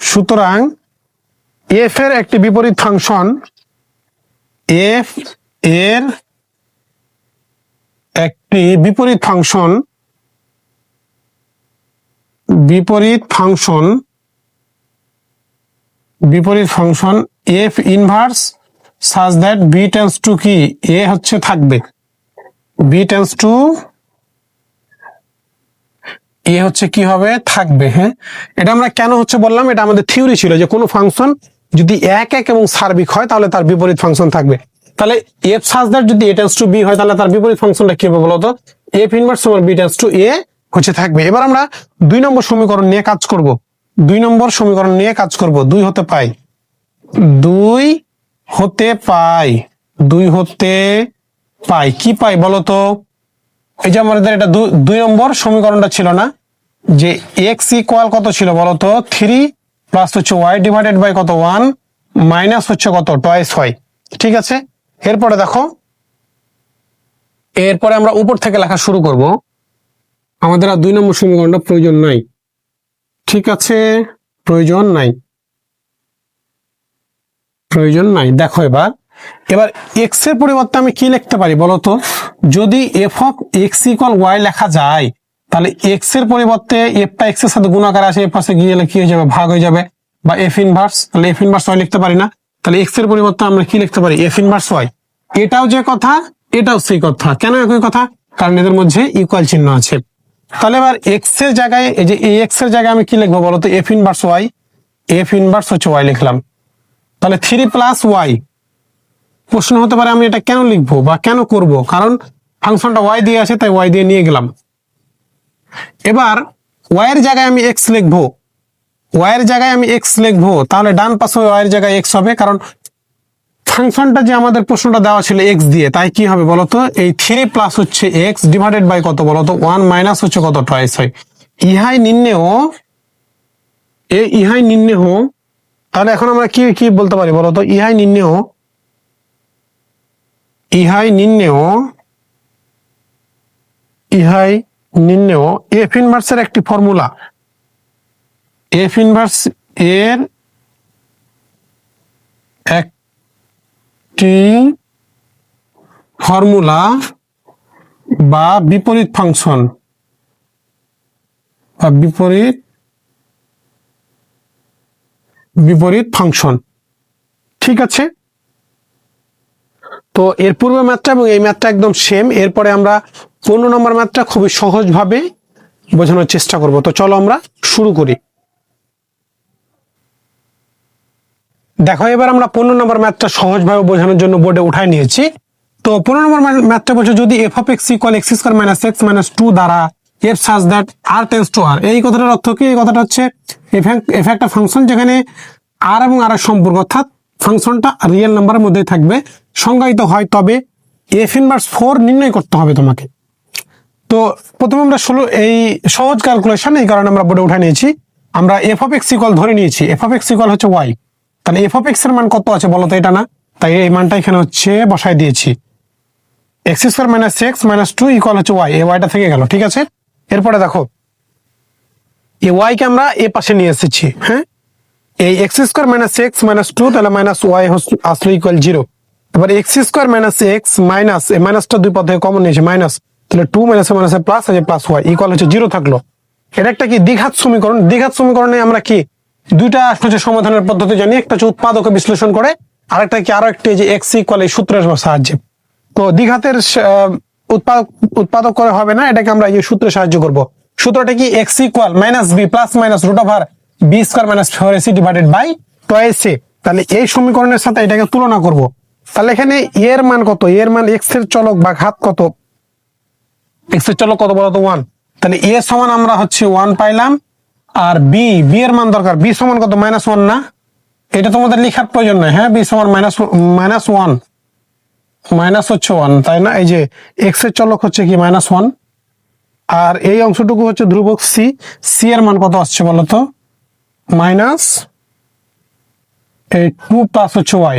সুতরাং এফ এর একটি বিপরীত ফাংশন, এফ এর একটি বিপরীত function F inverse such that b tends to কি, এ হচ্ছে থাকবে, বি টেন্ডস টু এ হচ্ছে কি হবে, থাকবে। হ্যাঁ, এটা আমরা কেন হচ্ছে বললাম, এটা আমাদের থিওরি ছিল যে কোনো ফাংশন যদি এক এক এবং সার্বিক হয় তাহলে তার বিপরীত ফাংশন থাকবে। তাহলে এফ সাজ দ্যাট যদি এ টেন্ডস টু বি হয় তাহলে তার বিপরীত ফাংশনটা কি হবে বলতো, এফ ইনভার্স সমান বি টেন্ডস টু এ হচ্ছে থাকবে। এবার আমরা 2 নম্বর সমীকরণ নিয়ে কাজ করব। 2 নম্বর সমীকরণ নিয়ে কাজ করব। 2 হতে পাই কি পাই বলতো। এই যে আমাদের এটা 2 নম্বর সমীকরণটা ছিল না, যে এক্স ইকুয়াল কত ছিল বলতো 3 প্লাস হচ্ছে ওয়াই ডিভাইডেড বাই কত 1 মাইনাস হচ্ছে কত টয়েস ওয়াই, ঠিক আছে। এরপরে দেখো, এরপরে আমরা উপর থেকে লেখা শুরু করব। আমাদের আর 2 নম্বর সমীকরণটা প্রয়োজন নাই, ঠিক আছে, প্রয়োজন নাই। দেখো এবার এক্স এর পরিবর্তে আমি কি লিখতে পারি বলতো, যদি F of x equal y লেখা যায় তাহলে এক্স এর পরিবর্তে এফটা এক্স এর সাথে গুণাকার আসে, এর পাশে গিয়ে কি হয়ে যাবে, ভাগ হয়ে যাবে, বা এফ ইনভার্স, তাহলে এফ ইনভার্স ওয়াই লিখতে পারি না। তাহলে এক্স এর পরিবর্তে আমরা কি লিখতে পারি, এফ ইনভার্স ওয়াই। এটাও যে কথা এটাও সেই কথা। কেন একই কথা, কারণ এদের মধ্যে ইকুয়াল চিহ্ন আছে। তাহলে এবার এক্স এর জায়গায়, এই যে এক্স এর জায়গায় আমি কি লিখবো বলতো, f inverse y, f inverse হচ্ছে ওয়াই লিখলাম। তাহলে 3 প্লাস ওয়াই, প্রশ্ন হতে পারে আমি এটা কেন লিখবো বা কেন করব, কারণ ফাংশনটা ওয়াই দিয়ে আছে তাই ওয়াই দিয়ে নিয়ে গেলাম। এবার ওয়াই এর জায়গায় আমি এক্স লিখবো, তাহলে ডান পাশে ওয়াই এর জায়গায় এক্স হবে, কারণ ফাংশনটা যে আমাদের প্রশ্নটা দেওয়া ছিল এক্স দিয়ে, তাই কি হবে বলতো, এই 3 প্লাস হচ্ছে এক্স ডিভাইডেড বাই কত বলতো 1 মাইনাস হচ্ছে কত টয়েস হয়। ইহাই নির্ণেয়। তাহলে এখন আমরা কি বলতে পারি বলতো, ইহাই নির্ণেয় এফ ইনভার্সের একটি ফর্মুলা, এফ ইনভার্স এর একটি ফর্মুলা বা বিপরীত ফাংশন বা বিপরীত ফাংশন, ঠিক আছে। তো এর পূর্বে ম্যাথটা এবং এই ম্যাথটা একদম সেম। এরপরে আমরা 15 নম্বর ম্যাথটা খুবই সহজভাবে বোঝানোর চেষ্টা করব। তো চলো আমরা শুরু করি। দেখো, এবার আমরা 15 নম্বর ম্যাথটা সহজভাবে বোঝানোর জন্য বোর্ডে উঠাই নিয়েছি। তো 15 নম্বর ম্যাথটা বলছে, যদি F of x equal X square minus X minus 2 দ্বারা F such that R tends to R. এই কথাটার অর্থ কি, এই কথাটা হচ্ছে এফ একটা ফাংশন যেখানে আর এবং আর এর সম্পর্ক, অর্থাৎ ফাংশনটা রিয়েল নাম্বারের মধ্যে থাকবে, সংজ্ঞায়িত হয়, তবে এফ ইনভার্স 4 নির্ণয় করতে হবে তোমাকে। তো প্রথমে আমরা এই সহজ ক্যালকুলেশন, এই কারণে আমরা বোর্ডে উঠে নিয়েছি। আমরা এফ অফ এক্স ইকুয়াল ধরে নিয়েছি, এফ অফ এক্স ইকুয়াল হচ্ছে ওয়াই। তাহলে এফ অফ এক্স এর মান কত আছে বলতো, এটা না, তাই এই মানটা এখানে হচ্ছে বসাই দিয়েছি। X square minus X minus 2 equal হচ্ছে ওয়াই, এই ওয়াইটা থেকে গেল, ঠিক আছে। এরপরে দেখো, এই ওয়াই কে আমরা এ পাশে নিয়ে এসেছি। হ্যাঁ, এই x square minus X minus 2, তাহলে মাইনাস ওয়াই আসলে ইকুয়াল 0। এবার x square minus X minus, এই মাইনাসটা দুই পদ থেকে কমন নিয়েছে, মাইনাস তাহলে 2 মাইনাসে মাইনাসে প্লাস আছে প্লাস ওয়াই ইকুয়াল হচ্ছে 0 থাকলো। এটা একটা কি দ্বিঘাত সমীকরণ। দ্বিঘাত সমীকরণে আমরা কি দুইটা হচ্ছে সমাধানের পদ্ধতি জানি, একটা হচ্ছে উৎপাদক বিশ্লেষণ করে, আরেকটা কি আরো একটি যে এক্স ইকুয়াল এই সূত্রের সাহায্যে। তো দ্বিঘাতের উৎপাদক করে হবে না, এটাকে আমরা এই সূত্রে সাহায্য করব। সূত্রটা কি X equal minus B plus minus root over B square minus 4ac divided by twice A. তাহলে এই সমীকরণের সাথে এটাকে তুলনা করব। তাহলে এখানে এর মান কত, এর মান এক্স এর চলক বা ঘাত কত, এক্স এর চলক কত বলতো 1। তাহলে এ সমান আমরা হচ্ছে 1 পাইলাম, আর বি এর মান দরকার, বি সমান কত -1 না, এটা তোমাদের লেখার প্রয়োজন নাই। হ্যাঁ, বি সমান -1 মাইনাস হচ্ছে 1, তাই না? এই যে এক্স এর চলক হচ্ছে কি -1, আর এই অংশটুকু হচ্ছে ধ্রুবক সি। সি এর মান কত আসছে বলতো মাইনাস 2 প্লাস হচ্ছে ওয়াই।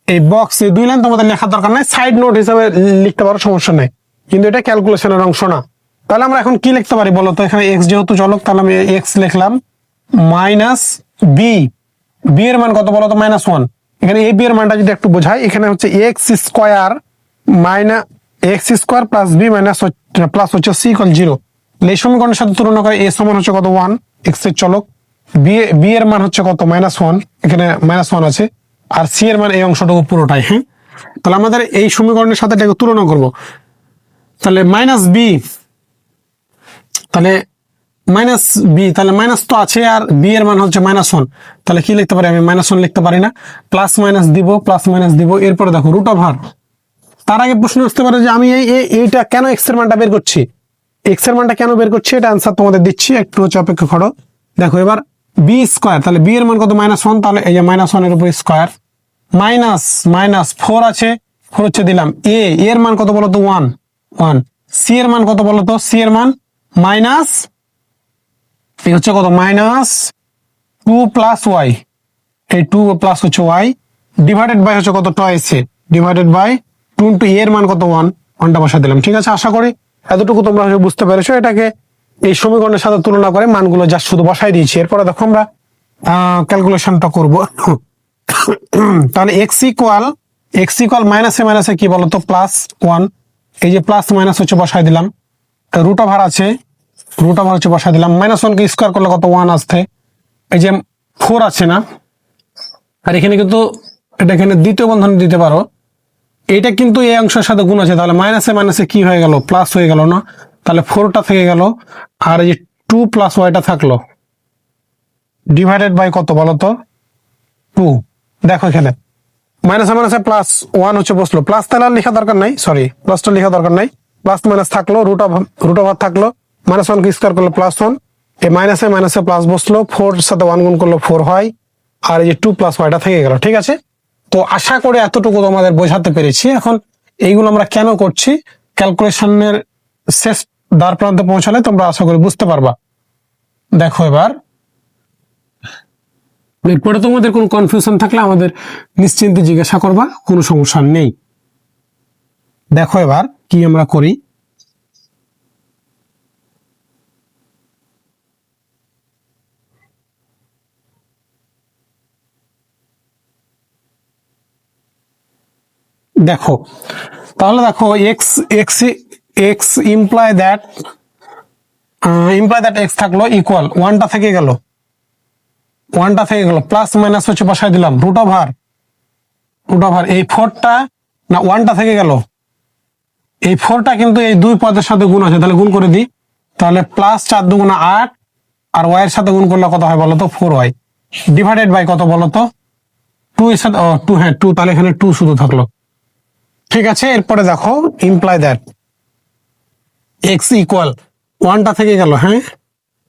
এই বক্স এই দুই লাইন তোমাদের লেখার দরকার নাই, সাইড নোট হিসাবে লিখতে পারো, সমস্যা নাই, কিন্তু এটা ক্যালকুলেশনের অংশ না। তাহলে আমরা এখন কি লিখতে পারি বলতো, এখানে এক্স যেহেতু চলক, তাহলে আমি এক্স লিখলাম মাইনাস বি। বি এর মান কত বলতো -1। এখানে এ বি এর মানটা যদি একটু বোঝাই, এখানে হচ্ছে x square minus x square plus b minus plus হচ্ছে সি ইকুয়াল 0। এই সমীকরণের সাথে তুলনা করে এ সমান হচ্ছে কত 1, এক্স এর চলক, বি এর মান হচ্ছে কত -1, এখানে -1 আছে, আর সি এর মান এই অংশটুকু পুরোটাই। হ্যাঁ, তাহলে আমাদের এই সমীকরণের সাথে এটাকে তুলনা করব। তাহলে মাইনাস বি, তাহলে মাইনাস বি, তাহলে মাইনাস তো আছে, আর বি এর মান হচ্ছে -1, তাহলে কি লিখতে পারি আমি -1 লিখতে পারি না, প্লাস মাইনাস দিব, এরপরে দেখো রুট ওভার। তার আগে প্রশ্ন আসতে পারে যে আমি এইটা কেন এক্স এর মানটা বের করছি, এক্স এর মানটা কেন বের করছি, এটা আনসার তোমাদের দিচ্ছি, একটু হচ্ছে অপেক্ষা করো। দেখো এবার বি স্কোয়ার, তাহলে বি এর মান কত -1, তাহলে এই যে -1 এর উপর স্কোয়ার, মাইনাস 4 আছে, 4 হচ্ছে দিলাম, এর মান কত বলতো 1, সি এর মান কত বলতো, সি এর মান মাইনাস এই হচ্ছে কত -2 প্লাস ওয়াই, এই 2 প্লাস হচ্ছে ওয়াই ডিভাইডেড বাই হচ্ছে কত twice a, divided by 2 into এর মান কত 1টা বসা দিলাম। ঠিক আছে, আশা করি এতটুকু তোমরা বুঝতে পেরেছো। এটাকে এই সমীকরণের সাথে তুলনা করে মানগুলো যা শুধু বসাই দিয়েছি। এরপরে দেখো আমরা ক্যালকুলেশনটা করব। তাহলে এক্স ইকুয়াল মাইনাসে মাইনাসে কি বলতো +1, এই যে প্লাস মাইনাস হচ্ছে বসাই দিলাম, রুট ওভার আছে, রুট ওভার হচ্ছে বসাই দিলাম, -1 কে স্কোয়ার করলে কত 1 আসছে, এই যে 4 আছে না, আর এখানে কিন্তু এটা এখানে দ্বিতীয় বন্ধনী দিতে পারো, এটা কিন্তু এই অংশের সাথে গুণ আছে, তাহলে মাইনাসে মাইনাসে কি হয়ে গেল প্লাস হয়ে গেল না, তাহলে 4টা থেকে গেল, আর এই যে 2 প্লাস ওয়াইটা থাকলো ডিভাইডেড বাই কত বলতো 2। দেখো এখানে মাইনাসে মাইনাসে +1 হচ্ছে বসলো, প্লাস তাহলে আর লেখা দরকার নাই, সরি প্লাসটা লেখা দরকার নাই, প্লাস মাইনাস থাকলো, রুট ওভার থাকলো, -1 কে স্কোয়ার করলে +1, এই মাইনাসে মাইনাসে প্লাস বসলো, 4 সাথে 1 গুণ করলে 4 হয়, আর এই যে 2 প্লাস ওয়াইটা থেকে গেল। ঠিক আছে, তো আশা করি এতটুকু তোমাদের বোঝাতে পেরেছি। এখন এইগুলো আমরা কেন করছি, ক্যালকুলেশনের শেষ দ্বার প্রান্তে পৌঁছালে তোমরা আশা করি বুঝতে পারবা। দেখো এবার এরপরে তোমাদের কোনো কনফিউশন থাকলে আমাদের নিশ্চিন্তে জিজ্ঞাসা করবা, কোনো সমস্যা নেই। দেখো এবার কি আমরা করি। দেখো তাহলে দেখো এক্স ইমপ্লাই দ্যাট এক্স থাকলো ইকুয়াল 1টা থেকে গেল, প্লাস মাইনাস হচ্ছে বসাই দিলাম, রুট ওভার এই 4টা না 1টা থেকে গেল, এই 4টা কিন্তু এই দুই পদের সাথে গুণ আছে, তাহলে গুণ করে দিই, তাহলে +4 × 2 = 8, আর ওয়াই এর সাথে গুণ করলে কত হয় বলতো 4y ডিভাইডেড বাই কত বলতো 2 এর সাথে 2, হ্যাঁ 2, তাহলে এখানে 2 শুধু থাকলো। ঠিক আছে, এরপরে দেখো ইমপ্লাই দ্যাট এক্স ইকুয়াল 1টা থেকে গেল, হ্যাঁ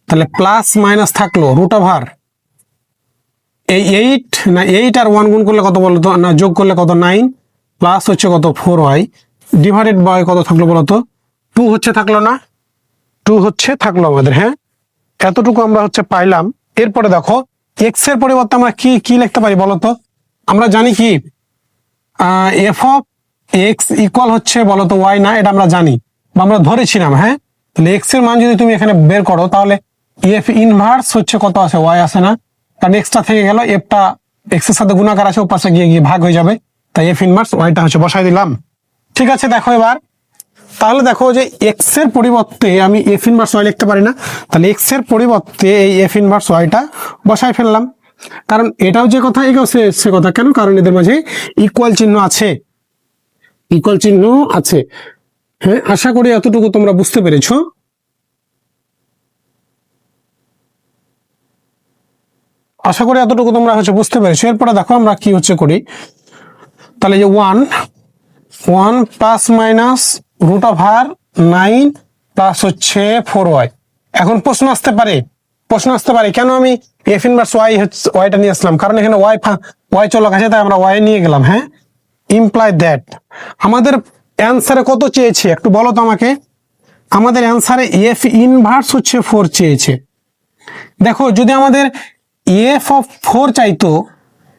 তাহলে প্লাস মাইনাস থাকলো রুট ওভার এই 8 আর 1 গুণ করলে কত বলতো না, যোগ করলে কত 9, প্লাস হচ্ছে কত 4y ডিভাইডেড বাই কত থাকলো বলতো 2 হচ্ছে থাকলো না, 2 হচ্ছে থাকলো আমাদের। হ্যাঁ, এতটুকু আমরা হচ্ছে পাইলাম। এরপরে দেখো এক্স এর পরিবর্তে আমরা কি লিখতে পারি বলতো, আমরা জানি কি f(x) ইকুয়াল হচ্ছে বলতো y না, এটা আমরা জানি বা আমরা ধরেছিলাম। হ্যাঁ, তাহলে এক্স এর মান যদি তুমি এখানে বের করো, তাহলে f ইনভার্স হচ্ছে কত আছে y আসে না, কারণ এক্সটা থেকে গেল, এফটা এক্স এর সাথে গুণাকার আছে, ও পাশে গিয়ে ভাগ হয়ে যাবে, তাই f ইনভার্স ওয়াইটা হচ্ছে বসাই দিলাম। ঠিক আছে, দেখো এবার তাহলে দেখো যে এক্স এর পরিবর্তে আমি এফ ইনভার্স ওয়াই লিখতে পারি না, তাহলে এক্স এর পরিবর্তে এই এফ ইনভার্স ওয়াইটা বসাই ফেললাম। কারণ এটাও যে কথা এটাও সে কথা, কেন? কারণ এদের মাঝে ইকুয়াল চিহ্ন আছে, ইকুয়াল চিহ্ন আছে। হ্যাঁ, আশা করি এতটুকু তোমরা বুঝতে পেরেছো। আশা করি এতটুকু তোমরা বুঝতে পেরেছো। এরপরে দেখো আমরা কি করি, তাহলে যে one plus minus root over 9 plus 4y। এখন প্রশ্ন আসতে পারে কেন আমি এফ ইনভার্স ওয়াইটা নিয়ে আসলাম? কারণ এখানে ওয়াই চলে গেছে, তাই আমরা ওয়াই নিয়ে গেলাম। হ্যাঁ, ইমপ্লাই দ্যাট আমাদের অ্যান্সারে কত চেয়েছে একটু বলো তো আমাকে। আমাদের অ্যান্সারে এফ ইনভার্স 4 চেয়েছে। দেখো যদি আমাদের এফ অফ 4 চাইতো,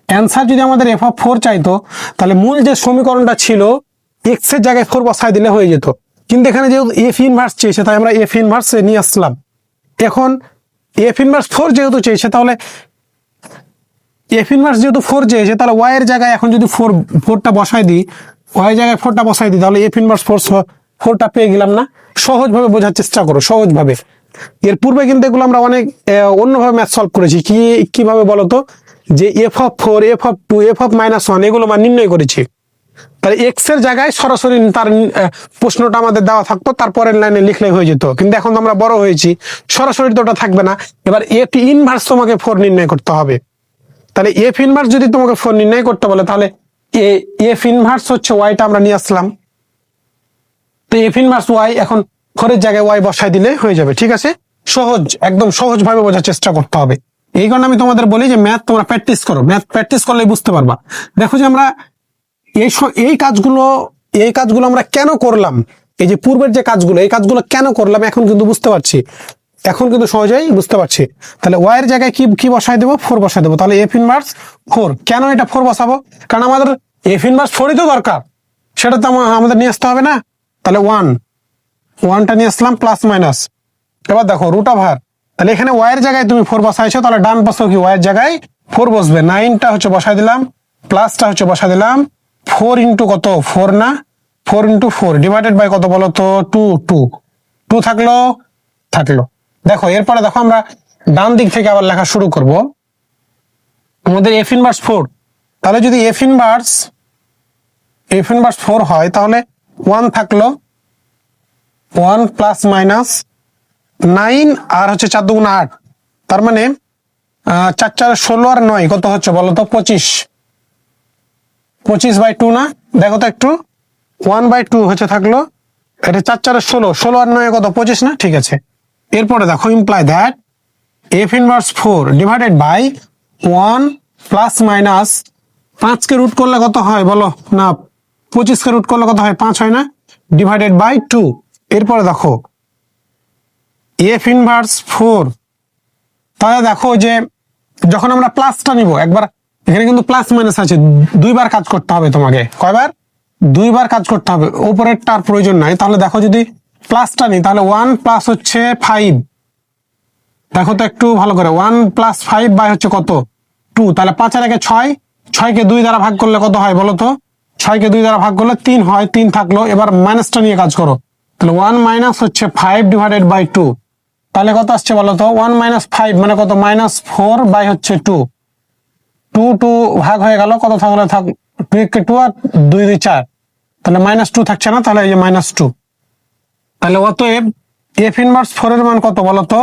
অ্যান্সার যদি আমাদের এফ অফ 4 চাইতো, তাহলে মূল যে সমীকরণটা ছিল এক্স এর জায়গায় 4 বসায় দিলে হয়ে যেত। কিন্তু এখানে যেহেতু এফ ইনভার্স চেয়েছে, তাই আমরা এফ ইনভার্স নিয়ে আসলাম। এখন এফ ইনভার্স 4 যেহেতু চেয়েছে, তাহলে এফ ইনভার্স যেহেতু 4 চেয়েছে, তাহলে ওয়াই এর জায়গায় এখন যদি 4টা বসাই দিই, ওয়াই জায়গায় 4টা বসাই দিই, তাহলে এফ ইনভার্স 4টা পেয়ে গেলাম না? সহজভাবে বোঝার চেষ্টা করো, সহজভাবে। এর পূর্বে কিন্তু এগুলো আমরা অনেক অন্যভাবে ম্যাথ সলভ করেছি। কিভাবে বলতো, যে f of 4, F of 2, F of -1 এগুলো মান নির্ণয় করেছি। তাহলে এক্স এর জায়গায় সরাসরি তার প্রশ্নটা আমাদের দেওয়া থাকতো, তারপরের লাইনে লিখলেই হয়ে যেত। কিন্তু এখন আমরা বড় হয়েছি, সরাসরি তো ওটা থাকবে না। এবার এফ ইনভার্স তোমাকে 4 নির্ণয় করতে হবে। তাহলে এফ ইনভার্স যদি তোমাকে 4 নির্ণয় করতে বলে, তাহলে এফ ইনভার্স ওয়াইটা আমরা নিয়ে আসলাম। তো এফ ইনভার্স ওয়াই, এখন 4 এর জায়গায় ওয়াই বসাই দিলে হয়ে যাবে। ঠিক আছে, সহজ, একদম সহজ ভাবে বোঝার চেষ্টা করতে হবে। এই কারণে আমি তোমাদের বলি যে ম্যাথ তোমরা প্র্যাকটিস করো, ম্যাথ প্র্যাকটিস করলেই বুঝতে পারবা। দেখো যে আমরা এই কাজগুলো আমরা কেন করলাম, এই যে পূর্বের যে কাজগুলো, এই কাজগুলো কেন করলাম এখন কিন্তু বুঝতে পারছি, এখন কিন্তু সহজেই বুঝতে পারছি। তাহলে ওয়াই এর জায়গায় কি বসাই দেবো? 4 বসাই দেবো। তাহলে এফ ইনভার্স 4, কেন এটা 4 বসাবো? কারণ আমাদের এফ ইনভার্স 4ই তো দরকার, সেটা তো আমাদের নিয়ে আসতে হবে না। তাহলে ওয়ানটা নিয়ে আসলাম প্লাস মাইনাস। এবার দেখো রুট ওভার, তাহলে এখানে ওয়াই এর জায়গায় তুমি 4 বসাইছো, তাহলে ডান পাশেও কি ওয়াই এর জায়গায় 4 বসবে। 9টা বসাই দিলাম, প্লাসটা বসাই দিলাম। 4 ইন্টু কত? 4 না, 4 ইন্টু 4 ডিভাইডেড বাই কত বলো তো? 2 থাকলো। দেখো এরপরে দেখো আমরা ডান দিক থেকে আবার লেখা শুরু করব। আমাদের এফ ইনভার্স 4, তাহলে যদি এফ ইনভার্স 4 হয়, তাহলে 1 থাকলো, 1 প্লাস মাইনাস 9 আর 4 2 8, তার মানে 4 4 16 আর 9 কত হচ্ছে বলো তো? 25/2 না? দেখো তো একটু, 1/2 থাকলো, এটা 4 4 16 আর 9 কত? 25 না? ঠিক আছে। এরপরে দেখো imply that f inverse 4 divided by 1 plus minus 5 কে রুট করলে কত হয় বলো? না, 25 কে রুট করলে কত হয়? 5 হয় না? Divided by 2। এরপরে দেখো এফ ইনভার্স 4, তাহলে দেখো যে যখন আমরা প্লাসটা নিব, একবার এখানে কিন্তু প্লাস মাইনাস আছে, 2বার কাজ করতে হবে তোমাকে। কয়বার? 2বার কাজ করতে হবে, উপরেরটার প্রয়োজন নাই। তাহলে দেখো যদি প্লাসটা নিই, তাহলে 1 প্লাস 5, দেখো তো একটু ভালো করে, 1 প্লাস 5 বাই কত? 2। তাহলে 5 আর 1 6, 6কে 2 দ্বারা ভাগ করলে কত হয় বলো তো? 6কে 2 দ্বারা ভাগ করলে 3 হয়, 3 থাকলো। এবার মাইনাসটা নিয়ে কাজ করো, তাহলে 1 মাইনাস 5 ডিভাইডেড বাই 2, তাহলে কত আসছে বলো তো? 1 মাইনাস 5 মানে কত? -4 বাই 2। 2 ভাগ হয়ে গেল, কত থাকলে 2 আর 2 2 4, তাহলে -2 থাকছে না? তাহলে এই যে -2। তাহলে অতএব এফ ইনভার্স 4 এর মান কত বলো তো?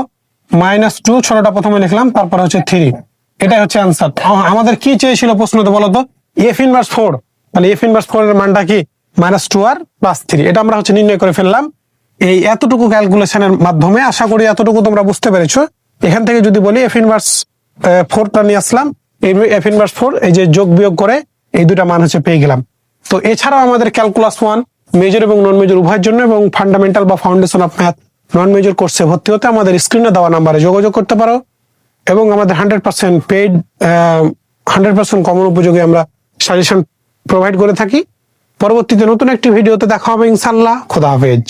-2, ছোটটা প্রথমে লিখলাম, তারপর 3। এটাই হচ্ছে অ্যান্সার। আমাদের কি চেয়েছিল প্রশ্নতে বলো তো? এফ ইনভার্স 4, তাহলে এফ ইনভার্স 4 এর মানটা কি? -2 আর +3। এটা আমরা নির্ণয় করে ফেললাম এই এতটুকু ক্যালকুলেশনের মাধ্যমে। আশা করি এতটুকু তোমরা বুঝতে পেরেছো। এখান থেকে যদি বলি এফ ইনভার্স 4টা নিয়ে আসলাম, এই এফ ইনভার্স 4 এই যে যোগ বিয়োগ করে এই দুটা মান পেয়ে গেলাম। তো এছাড়াও আমাদের ক্যালকুলাস 1 মেজর এবং নন মেজর উভয়ের জন্য এবং ফান্ডামেন্টাল বা foundation of math non major কোর্সে ভর্তি হতে আমাদের স্ক্রিনে দেওয়া নাম্বারে যোগাযোগ করতে পারো। এবং আমাদের 100% পেইড 100% কমন উপযোগী আমরা সাজেশন প্রোভাইড করে থাকি। পরবর্তীতে নতুন একটি ভিডিওতে দেখা হবে ইনশাআল্লাহ। খোদা হাফেজ।